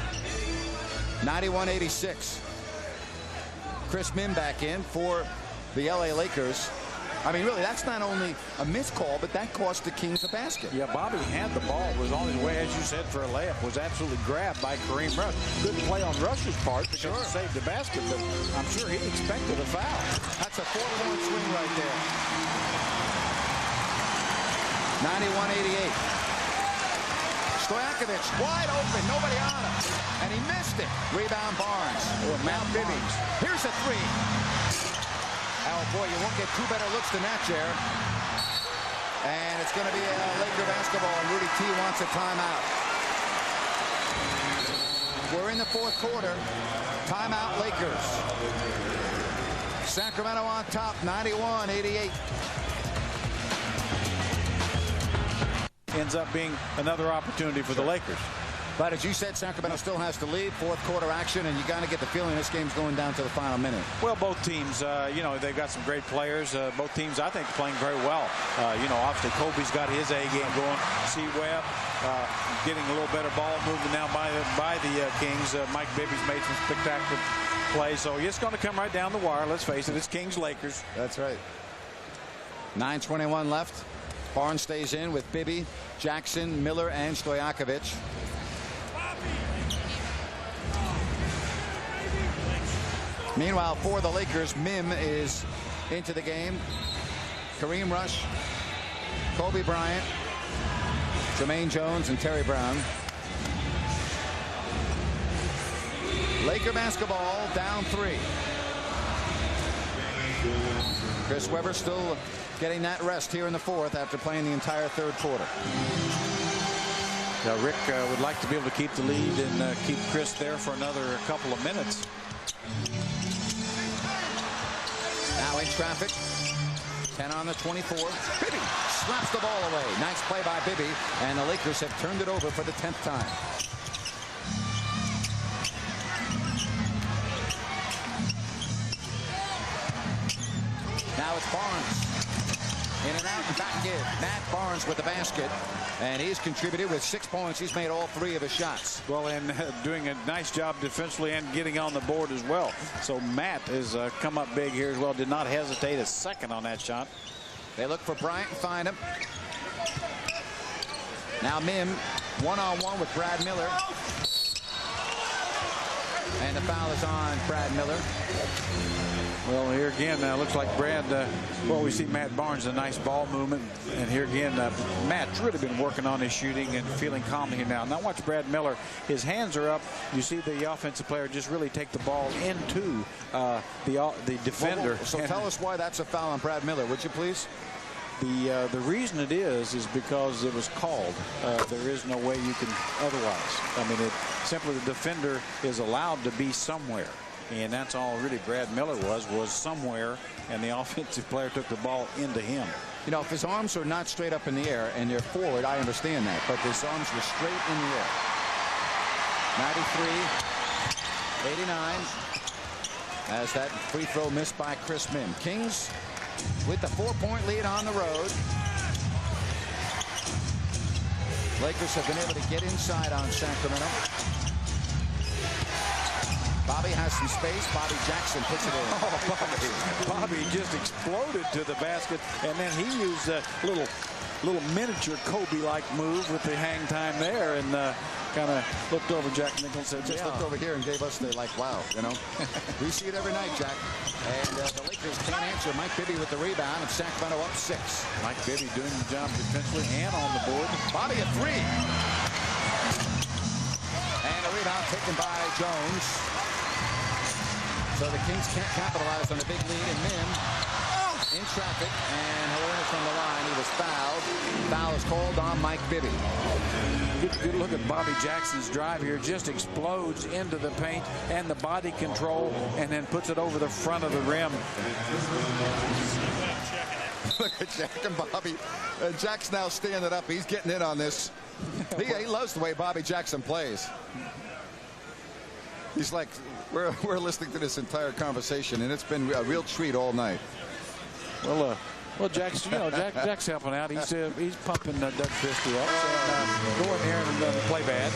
[SPEAKER 3] 91-86. Chris Mihm back in for the LA Lakers. I mean, really, that's not only a missed call, but that cost the Kings a basket.
[SPEAKER 4] Yeah, Bobby had the ball, was on his way, as you said, for a layup, was absolutely grabbed by Kareem Rush. Good play on Rush's part because he saved the basket, but I'm sure he expected a foul.
[SPEAKER 3] That's a 4-1 swing right there. 91-88. Stojakovic wide open, nobody on him, and he missed it. Rebound Barnes. Now Bibby. Here's a three. Oh boy, you won't get two better looks than that, Jer. And it's going to be a Laker basketball, and Rudy T wants a timeout. We're in the fourth quarter. Timeout, Lakers. Sacramento on top, 91-88.
[SPEAKER 4] Ends up being another opportunity for the Lakers.
[SPEAKER 3] But as you said, Sacramento still has to lead. Fourth quarter action, and you got to get the feeling this game's going down to the final minute.
[SPEAKER 4] Well, both teams, they've got some great players. Both teams, I think, playing very well. Obviously, Kobe's got his A game going. C. Webb getting a little better ball movement now by the Kings. Mike Bibby's made some spectacular plays. So it's going to come right down the wire. Let's face it, it's Kings-Lakers.
[SPEAKER 3] That's right. 9:21 left. Barnes stays in with Bibby, Jackson, Miller, and Stojakovic. Meanwhile, for the Lakers, Mihm is into the game. Kareem Rush, Kobe Bryant, Jermaine Jones, and Terry Brown. Laker basketball down 3. Chris Webber still getting that rest here in the fourth after playing the entire third quarter.
[SPEAKER 4] Now, Rick would like to be able to keep the lead and keep Chris there for another couple of minutes.
[SPEAKER 3] Now in traffic. 10 on the 24. Bibby slaps the ball away. Nice play by Bibby. And the Lakers have turned it over for the 10th time. Now it's Barnes. In and out and back in. Matt Barnes with the basket. And he's contributed with 6 points. He's made all 3 of his shots.
[SPEAKER 4] Well, and doing a nice job defensively and getting on the board as well. So Matt has come up big here as well. Did not hesitate a second on that shot.
[SPEAKER 3] They look for Bryant and find him. Now Mihm one-on-one with Brad Miller. And the foul is on Brad Miller.
[SPEAKER 4] Well, here again, looks like Brad, we see Matt Barnes, a nice ball movement. And here again, Matt's really been working on his shooting and feeling confident now. Now watch Brad Miller. His hands are up. You see the offensive player just really take the ball into the defender.
[SPEAKER 3] So tell us why that's a foul on Brad Miller, would you please?
[SPEAKER 4] The reason it is because it was called. There is no way you can otherwise. I mean, simply the defender is allowed to be somewhere. And that's all really Brad Miller was somewhere, and the offensive player took the ball into him.
[SPEAKER 3] You know, if his arms are not straight up in the air and they're forward, I understand that. But his arms were straight in the air. 93-89 as that free throw missed by Chris Mihm. Kings with the 4-point lead on the road. Lakers have been able to get inside on Sacramento. Bobby has some space. Bobby Jackson puts it in.
[SPEAKER 4] Oh, Bobby just exploded to the basket, and then he used a little miniature Kobe-like move with the hang time there, and kind of looked over Jack Nicholls and said,
[SPEAKER 3] just looked over here and gave us the wow, you know. We see it every night, Jack. And the Lakers can't answer. Mike Bibby with the rebound, and Sacramento up 6.
[SPEAKER 4] Mike Bibby doing the job defensively and on the board.
[SPEAKER 3] Bobby a 3. And a rebound taken by Jones. So the Kings can't capitalize on the big lead, and Mihm traffic, and he'll earn it from the line. He was fouled. Foul is called on Mike Bibby.
[SPEAKER 4] Good look at Bobby Jackson's drive here. Just explodes into the paint and the body control, and then puts it over the front of the rim.
[SPEAKER 3] Look at Jack and Bobby. Jack's now standing up. He's getting in on this. He loves the way Bobby Jackson plays. He's like, we're listening to this entire conversation, and it's been a real treat all night.
[SPEAKER 4] Well, Jack's helping out. He's pumping Doug Christie up, and go in there and play bad.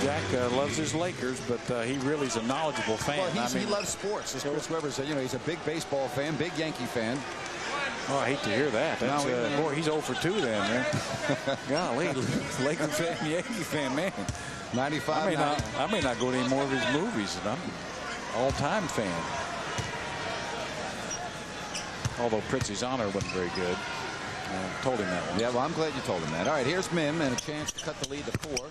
[SPEAKER 4] Jack loves his Lakers, but he really is a knowledgeable fan.
[SPEAKER 3] Well, he loves sports. As Chris Webber said, he's a big baseball fan, big Yankee fan.
[SPEAKER 4] Oh, I hate to hear that. That's, boy, he's 0 for 2 then, man. Golly, Laker fan, Yankee fan, man.
[SPEAKER 3] 95.
[SPEAKER 4] I may not go to any more of his movies, and I'm an all-time fan. Although Prizzi's Honor wasn't very good. Told him that one.
[SPEAKER 3] Yeah, well, I'm glad you told him that. All right, here's Mim, and a chance to cut the lead to 4.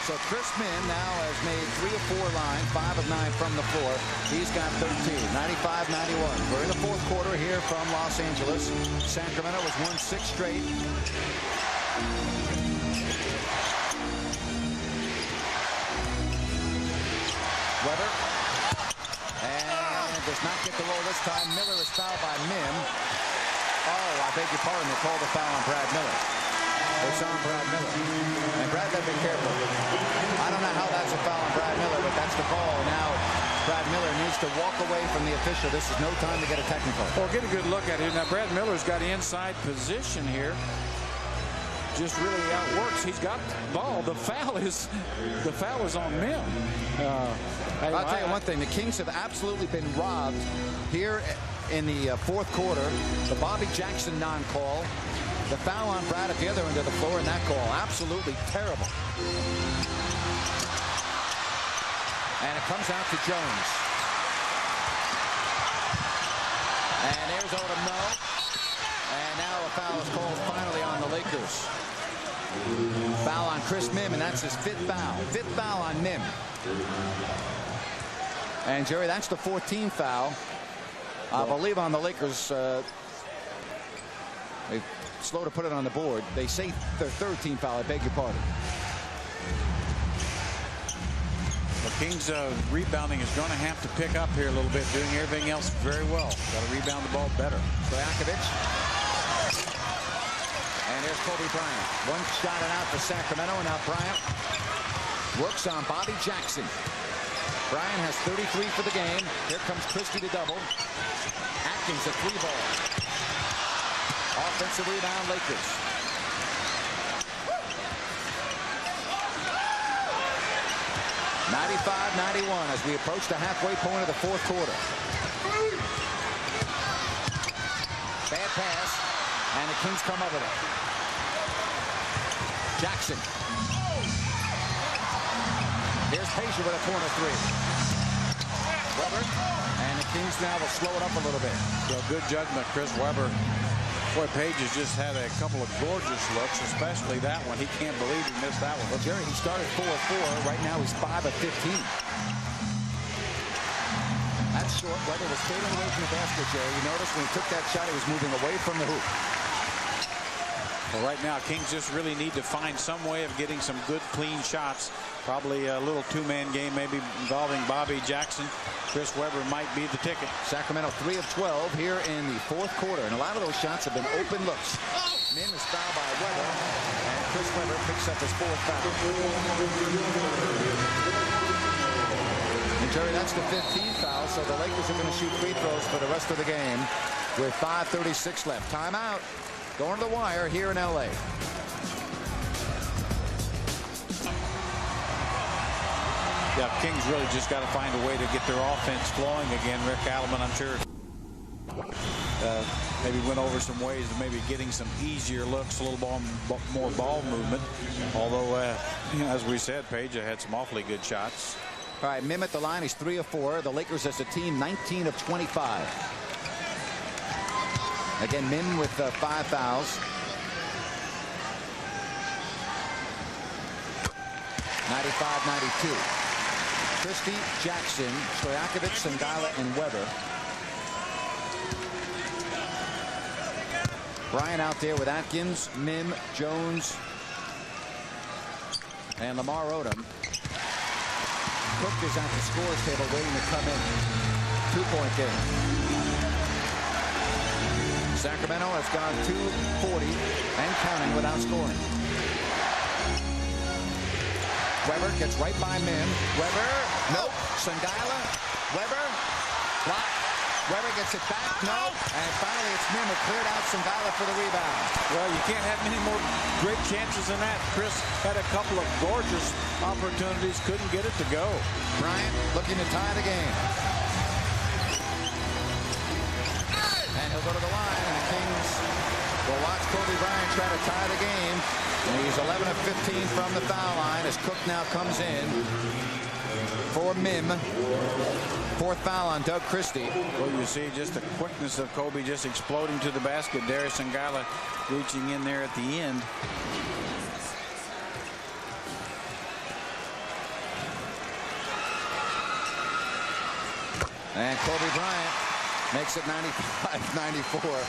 [SPEAKER 3] So Chris Mim now has made 3 of 4 lines, 5 of 9 from the floor. He's got 13, 95-91. We're in the fourth quarter here from Los Angeles. Sacramento has won 6 straight. Weber. And does not get the roll this time. Miller is fouled by Mim. Oh, I beg your pardon. They called the foul on Brad Miller. It's on Brad Miller. And Brad, be careful. I don't know how that's a foul on Brad Miller, but that's the call. Now, Brad Miller needs to walk away from the official. This is no time to get a technical.
[SPEAKER 4] Well, get a good look at it. Now, Brad Miller's got inside position here. Just really outworks. He's got the ball. The foul is on Mim.
[SPEAKER 3] I'll tell you one thing. The Kings have absolutely been robbed here in the fourth quarter. The Bobby Jackson non-call. The foul on Brad at the other end of the floor, and that call absolutely terrible. And it comes out to Jones. And there's Odom, no. And now a foul is called finally on the Lakers. Foul on Chris Mim, and that's his 5th foul. 5th foul on Mim. And Jerry, that's the 14th foul. I believe on the Lakers. They're slow to put it on the board. They say their 3rd team foul. I beg your pardon.
[SPEAKER 4] The Kings rebounding is going to have to pick up here a little bit, doing everything else very well. Got to rebound the ball better.
[SPEAKER 3] Stojakovic. And there's Kobe Bryant. One shot and out for Sacramento, and now Bryant works on Bobby Jackson. Bryant has 33 for the game. Here comes Christie to double. Atkins a 3-ball. Offensive rebound, Lakers. (95-91) as we approach the halfway point of the fourth quarter. Bad pass, and the Kings come up with it. Jackson. Here's Pager with a corner 3. Weber, and the Kings now will slow it up a little bit.
[SPEAKER 4] Well, good judgment, Chris Webber. Boy, Page has just had a couple of gorgeous looks, especially that one. He can't believe he missed that one.
[SPEAKER 3] Well, Jerry, he started 4 of 4. Right now he's 5 of 15. That's short. Webber was skating away from the basket, Jerry. You notice when he took that shot, he was moving away from the hoop.
[SPEAKER 4] Well, right now, Kings just really need to find some way of getting some good, clean shots. Probably a little 2-man game, maybe involving Bobby Jackson. Chris Webber might be the ticket.
[SPEAKER 3] Sacramento 3 of 12 here in the fourth quarter, and a lot of those shots have been open looks. Mim is fouled by Webber, and Chris Webber picks up his 4th foul. And Jerry, that's the 15th foul, so the Lakers are going to shoot free throws for the rest of the game with 5:36 left. Timeout. Going to the wire here in L.A.
[SPEAKER 4] Yeah, Kings really just got to find a way to get their offense flowing again. Rick Adelman, I'm sure, maybe went over some ways of maybe getting some easier looks, a little more ball movement. Although, as we said, Page had some awfully good shots.
[SPEAKER 3] All right, Mim at the line. He's 3 of 4. The Lakers as a team, 19 of 25. Again, Mim with 5 fouls. 95-92. Christie, Jackson, Stojakovic, Sangala, and Weber. Bryant out there with Atkins, Mim, Jones, and Lamar Odom. Cook is at the scores table waiting to come in. 2-point game. Sacramento has gone 240 and counting without scoring. Weber gets right by Mim. Weber, nope. Sangala, Weber, block. Weber gets it back, no. And finally it's Mim who cleared out Sangala for the rebound.
[SPEAKER 4] Well, you can't have many more great chances than that. Chris had a couple of gorgeous opportunities, couldn't get it to go.
[SPEAKER 3] Bryant looking to tie the game. And he'll go to the line, and the Kings will watch Kobe Bryant try to tie the game. And he's 11 of 15 from the foul line as Cook now comes in for Mim. Fourth foul on Doug Christie.
[SPEAKER 4] Well, you see just the quickness of Kobe just exploding to the basket. Darius Sangala reaching in there at the end.
[SPEAKER 3] And Kobe Bryant makes it 95-94.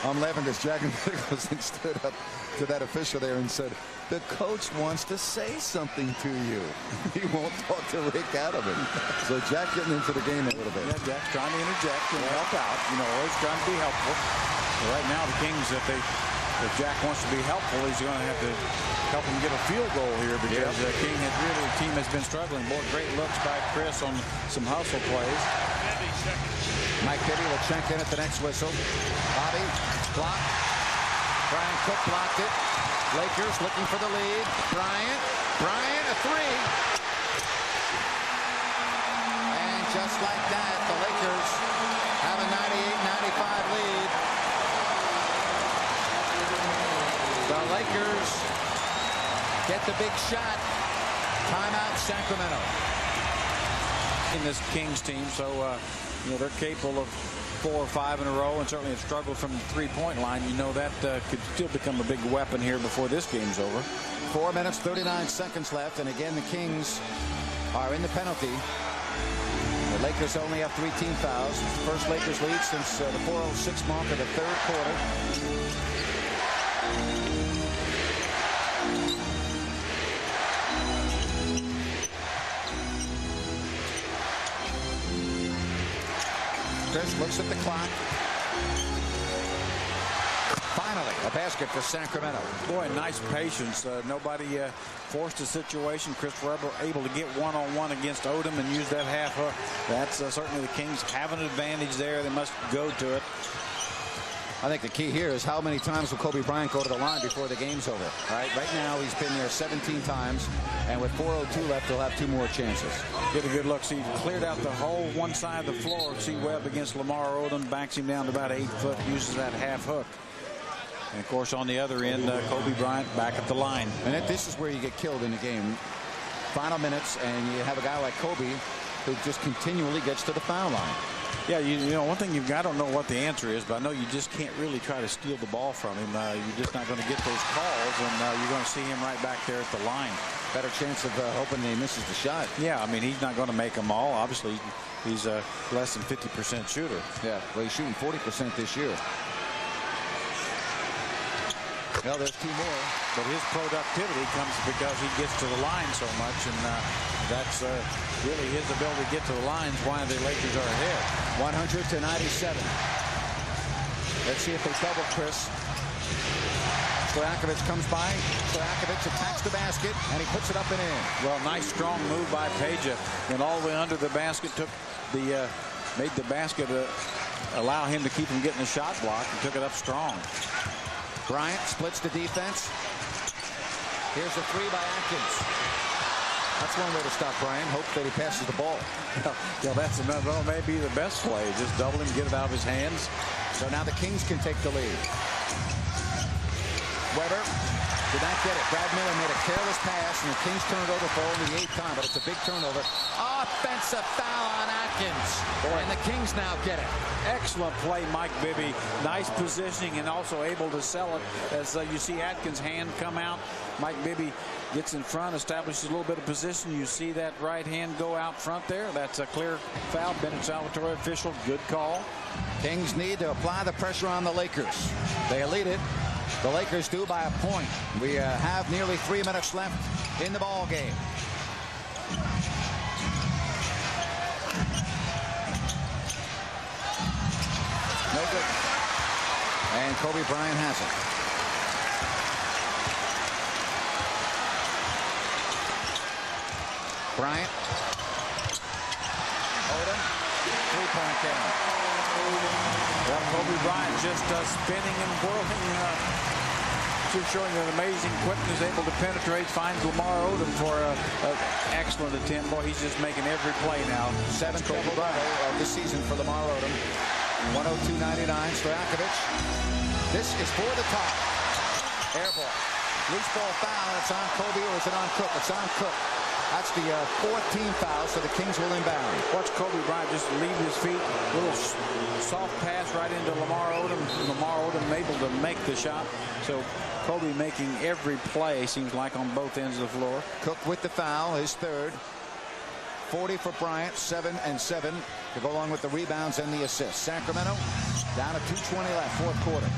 [SPEAKER 3] I'm laughing because Jack Nicholson stood up to that official there and said, the coach wants to say something to you. He won't talk to Rick out of it. So Jack getting into the game a little bit.
[SPEAKER 4] Yeah, Jack's trying to interject and help out. You know, always trying to be helpful. But right now, the Kings, if Jack wants to be helpful, he's going to have to help him get a field goal here because the team has been struggling. Boy, great looks by Chris on some hustle plays.
[SPEAKER 3] Mike Bibby will check in at the next whistle. Bobby, block. Brian Cook blocked it. Lakers looking for the lead. Bryant, a three. And just like that, the Lakers have a 98-95 lead. The Lakers get the big shot. Timeout, Sacramento.
[SPEAKER 4] In this Kings team, so you know, they're capable of 4 or 5 in a row, and certainly have struggled from the three-point line. You know that could still become a big weapon here before this game's over.
[SPEAKER 3] 4 minutes, 39 seconds left, and again the Kings are in the penalty. The Lakers only have 3 team fouls. First Lakers lead since the 4:06 mark of the third quarter. Chris looks at the clock. Finally, a basket for Sacramento.
[SPEAKER 4] Boy, nice patience. Nobody forced a situation. Chris Webber able to get one-on-one against Odom and use that half hook. That's certainly the Kings have an advantage there. They must go to it.
[SPEAKER 3] I think the key here is how many times will Kobe Bryant go to the line before the game's over. All right, right now he's been there 17 times, and with 4:02 left, he'll have 2 more chances.
[SPEAKER 4] Get a good look. See, cleared out the whole one side of the floor. See Webb against Lamar Odom, backs him down to about 8 foot, uses that half hook. And of course, on the other end, Kobe Bryant back at the line.
[SPEAKER 3] And this is where you get killed in the game. Final minutes, and you have a guy like Kobe who just continually gets to the foul line.
[SPEAKER 4] Yeah, you know, one thing I don't know what the answer is, but I know you just can't really try to steal the ball from him. You're just not going to get those calls, and you're going to see him right back there at the line.
[SPEAKER 3] Better chance of hoping he misses the shot.
[SPEAKER 4] Yeah, I mean, he's not going to make them all. Obviously, he's a less than 50% shooter.
[SPEAKER 3] Yeah, well, he's shooting 40% this year. Well, there's 2 more.
[SPEAKER 4] But his productivity comes because he gets to the line so much, and that's really his ability to get to the lines why the Lakers are ahead.
[SPEAKER 3] 100-97. Let's see if they double Chris. Stojakovic comes by. Stojakovic attacks the basket, and he puts it up and in.
[SPEAKER 4] Well, nice strong move by Peja. Went all the way under the basket, took the made the basket allow him to keep him getting the shot block, and took it up strong.
[SPEAKER 3] Bryant splits the defense. Here's a 3 by Atkins. That's one way to stop Bryant. Hope that he passes the ball.
[SPEAKER 4] Yeah, that's another, well, maybe the best play. Just double him, get it out of his hands.
[SPEAKER 3] So now the Kings can take the lead. Weber did not get it. Brad Miller made a careless pass, and the Kings turned over for only the 8th time, but it's a big turnover. Offensive foul on Atkins. And the Kings now get it.
[SPEAKER 4] Excellent play, Mike Bibby. Nice positioning and also able to sell it as you see Atkins' hand come out. Mike Bibby Gets in front, establishes a little bit of position. You see that right hand go out front there. That's a clear foul. Bennett Salvatore official. Good call.
[SPEAKER 3] Kings need to apply the pressure on the Lakers. They lead it. The Lakers do by a point. We have nearly 3 minutes left in the ball game. No good. And Kobe Bryant has it. Bryant. Odom. Three-point game.
[SPEAKER 4] Well, Kobe Bryant just spinning and whirling, just showing an amazing quickness, able to penetrate, finds Lamar Odom for an excellent attempt. Boy, he's just making every play now.
[SPEAKER 3] 7th double-double of the season for Lamar Odom. 102.99. Stojakovic. This is for the top. Air ball. Loose ball foul. It's on Kobe, or is it on Cook? It's on Cook. That's the 4th team foul, so the Kings will inbound.
[SPEAKER 4] Watch Kobe Bryant just leave his feet. Little soft pass right into Lamar Odom. Lamar Odom able to make the shot. So Kobe making every play, seems like, on both ends of the floor.
[SPEAKER 3] Cook with the foul, his 3rd. 40 for Bryant, 7 and 7 to go along with the rebounds and the assists. Sacramento down to 2:20 left, 4th quarter.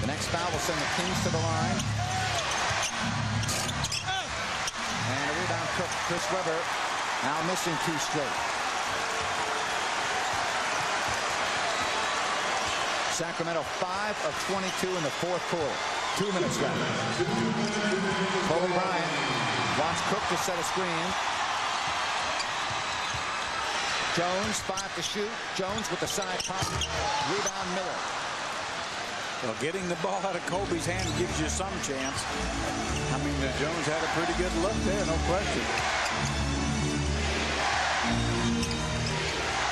[SPEAKER 3] The next foul will send the Kings to the line. And a rebound, Cook. Chris Webber now missing 2 straight. Sacramento 5 of 22 in the 4th quarter. 2 minutes left. Kobe Bryant wants Cook to set a screen. Jones, 5 to shoot. Jones with the side pop. Rebound, Miller.
[SPEAKER 4] Well, getting the ball out of Kobe's hand gives you some chance. I mean, Jones had a pretty good look there, no question.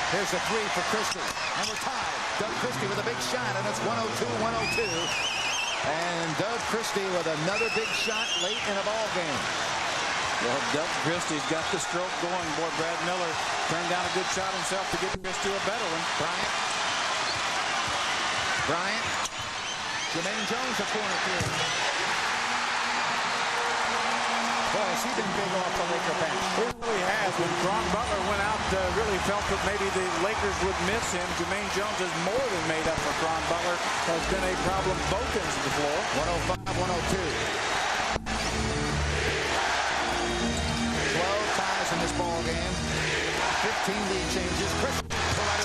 [SPEAKER 3] Here's a 3 for Christie. And we're tied. Doug Christie with a big shot, and it's 102-102. And Doug Christie with another big shot late in a ball game.
[SPEAKER 4] Well, Doug Christie's got the stroke going. Boy, Brad Miller turned down a good shot himself to give Christie a better one.
[SPEAKER 3] Bryant. Jermaine Jones, a corner 3. Boy, has he been big off the Laker bench.
[SPEAKER 4] He really has. When Caron Butler went out, really felt that maybe the Lakers would miss him. Jermaine Jones has more than made up for Caron Butler. Has been a problem both ends of the floor.
[SPEAKER 3] 105-102. 12 ties in this ball game. 15 lead changes. Chris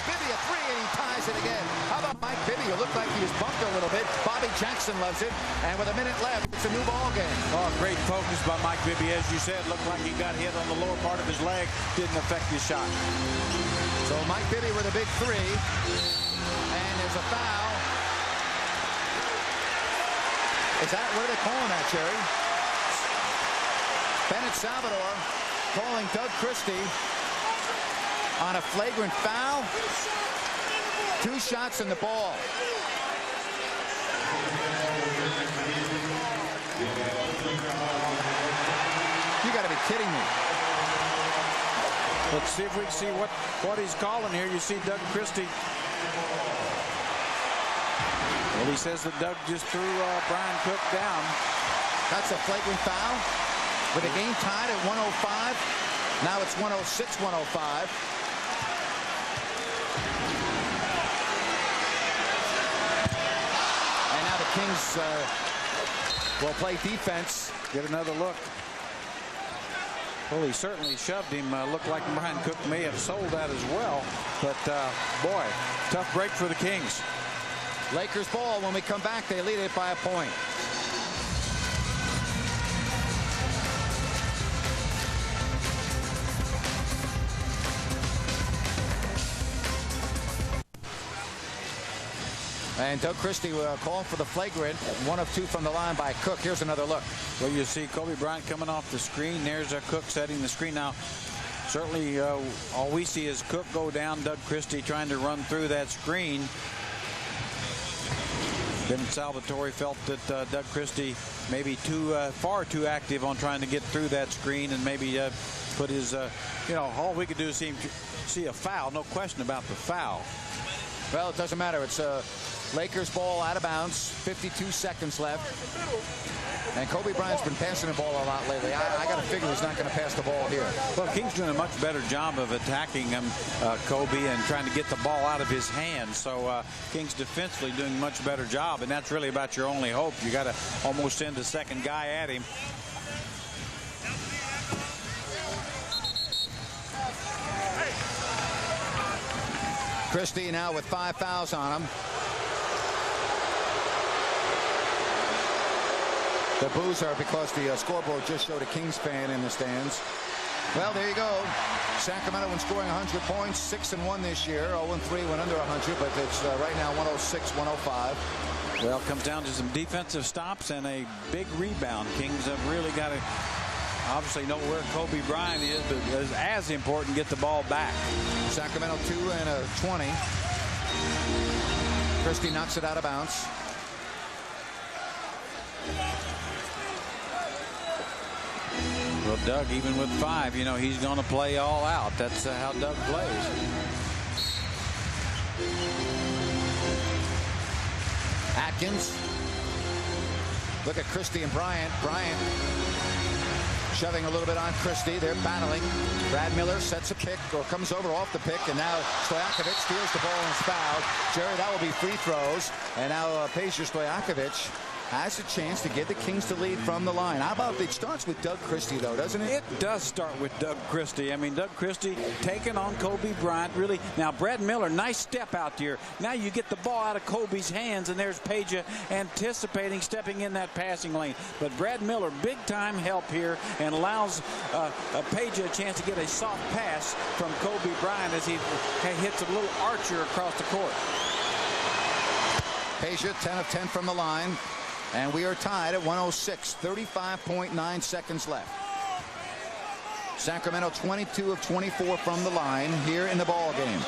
[SPEAKER 3] Bibby a 3, and he ties it again. How about Mike Bibby? You look like he was bumped a little bit. Bobby Jackson loves it. And with a minute left, it's a new ball game.
[SPEAKER 4] Oh, great focus by Mike Bibby. As you said, looked like he got hit on the lower part of his leg. Didn't affect his shot.
[SPEAKER 3] So Mike Bibby with a big 3. And there's a foul. Is that, what are they calling that, Jerry? Bennett Salvatore calling Doug Christie on a flagrant foul. 2 shots in the ball. You got to be kidding me.
[SPEAKER 4] Let's see if we can see what he's calling here. You see Doug Christie. Well, he says that Doug just threw Brian Cook down.
[SPEAKER 3] That's a flagrant foul. With the game tied at 105. Now it's 106-105. And now the Kings will play defense.
[SPEAKER 4] Get another look. Well, he certainly shoved him. Looked like Brian Cook may have sold that as well. But, boy, tough break for the Kings.
[SPEAKER 3] Lakers ball. When we come back, they lead it by a point. And Doug Christie calling for the flagrant. 1 of 2 from the line by Cook. Here's another look.
[SPEAKER 4] Well, you see Kobe Bryant coming off the screen. There's Cook setting the screen. Now, certainly all we see is Cook go down. Doug Christie trying to run through that screen. Bennett Salvatore felt that Doug Christie maybe far too active on trying to get through that screen and maybe put his, all we could do is see a foul. No question about the foul.
[SPEAKER 3] Well, it doesn't matter. It's a Lakers ball out of bounds. 52 seconds left. And Kobe Bryant's been passing the ball a lot lately. I got to figure he's not going to pass the ball here.
[SPEAKER 4] Well, King's doing a much better job of attacking him, Kobe, and trying to get the ball out of his hands. So King's defensively doing a much better job, and that's really about your only hope. You got to almost send a second guy at him.
[SPEAKER 3] Christie now with 5 fouls on him. The boos are because the scoreboard just showed a Kings fan in the stands. Well, there you go. Sacramento, when scoring 100 points, 6-1 this year. 0-3 when under 100, but it's right now 106-105.
[SPEAKER 4] Well, it comes down to some defensive stops and a big rebound. Kings have really got to obviously know where Kobe Bryant is, but it's as important get the ball back.
[SPEAKER 3] Sacramento 2 and a 20. Christie knocks it out of bounds.
[SPEAKER 4] Well, Doug, even with 5, you know, he's going to play all out. That's how Doug plays.
[SPEAKER 3] Atkins. Look at Christie and Bryant. Bryant shoving a little bit on Christie. They're battling. Brad Miller sets a pick or comes over off the pick, and now Stojakovic steals the ball and is fouled. Jerry, that will be free throws. And now Peja Stojakovic has a chance to get the Kings to lead from the line. How about it starts with Doug Christie, though, doesn't it?
[SPEAKER 4] It does start with Doug Christie. I mean, Doug Christie taking on Kobe Bryant, really. Now, Brad Miller, nice step out there. Now you get the ball out of Kobe's hands, and there's Peja anticipating stepping in that passing lane. But Brad Miller, big-time help here, and allows Peja a chance to get a soft pass from Kobe Bryant as he hits a little archer across the court.
[SPEAKER 3] Peja, 10 of 10 from the line. And we are tied at 106, 35.9 seconds left. Sacramento 22 of 24 from the line here in the ball game.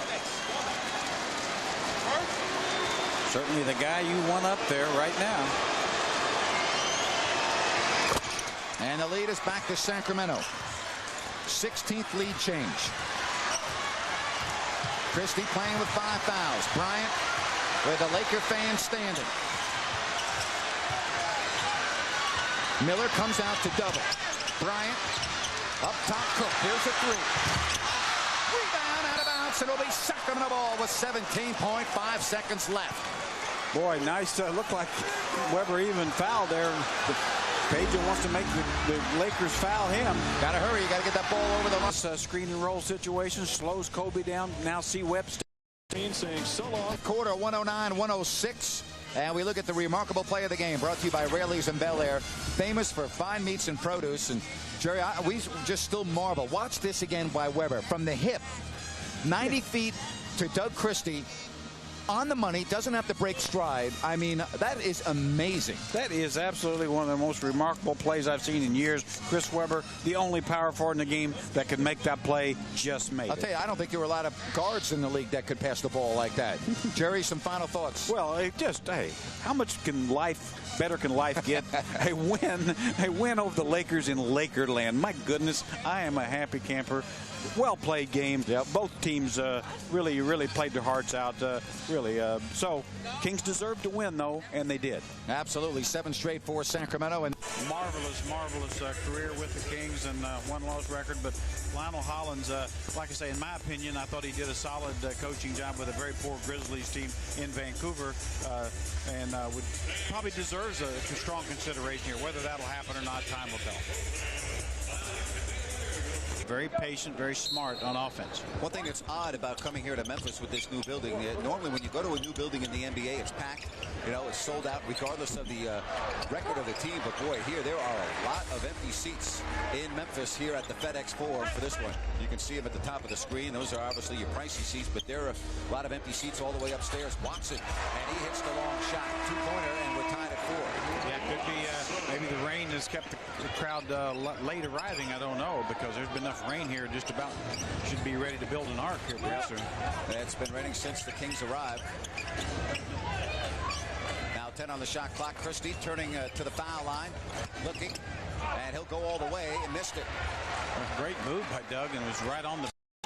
[SPEAKER 4] Certainly the guy you want up there right now.
[SPEAKER 3] And the lead is back to Sacramento. 16th lead change. Christie playing with 5 fouls. Bryant with the Laker fans standing. Miller comes out to double. Bryant up top. Cook. Here's a 3. Rebound out of bounds. It'll be Sacramento ball with 17.5 seconds left.
[SPEAKER 4] Boy, nice. Looked like Weber even fouled there. Peja wants to make the Lakers foul him.
[SPEAKER 3] Got to hurry. You got to get that ball over the line.
[SPEAKER 4] Screen and roll situation slows Kobe down. Now see Webster saying so long.
[SPEAKER 3] Quarter 109-106. And we look at the remarkable play of the game, brought to you by Raley's and Bel Air, famous for fine meats and produce. And Jerry, we just still marvel. Watch this again by Weber. From the hip, 90 feet to Doug Christie. On the money, doesn't have to break stride. I mean, that is amazing.
[SPEAKER 4] That is absolutely one of the most remarkable plays I've seen in years. Chris Webber, the only power forward in the game that could make that play, just made it.
[SPEAKER 3] I'll tell you, I don't think there were a lot of guards in the league that could pass the ball like that. Jerry, some final thoughts.
[SPEAKER 4] Well, hey, how much better can life get? a win over the Lakers in Lakerland. My goodness, I am a happy camper. Well played game. Yep. Both teams really played their hearts out. So Kings deserved to win, though, and they did.
[SPEAKER 3] Absolutely. 7 straight for Sacramento. And
[SPEAKER 4] marvelous career with the Kings and 1-loss record. But Lionel Hollins, like I say, in my opinion, I thought he did a solid coaching job with a very poor Grizzlies team in Vancouver, and would probably deserves a strong consideration here. Whether that'll happen or not, time will tell. Very patient, very smart on offense.
[SPEAKER 2] One thing that's odd about coming here to Memphis with this new building, normally when you go to a new building in the NBA, it's packed. You know, it's sold out regardless of the record of the team. But boy, here there are a lot of empty seats in Memphis here at the FedEx Forum for this one. You can see them at the top of the screen. Those are obviously your pricey seats, but there are a lot of empty seats all the way upstairs. Watson, and he hits the long shot. 2-pointer, and we're tied at 4.
[SPEAKER 4] Yeah, it could be maybe the rain has kept the crowd late arriving. I don't know, because there's been enough rain here. Just about should be ready to build an ark here pretty soon.
[SPEAKER 2] It's been raining since the Kings arrived. Now 10 on the shot clock. Christie turning to the foul line, looking, and he'll go all the way and missed it.
[SPEAKER 4] A great move by Doug, and it was right on the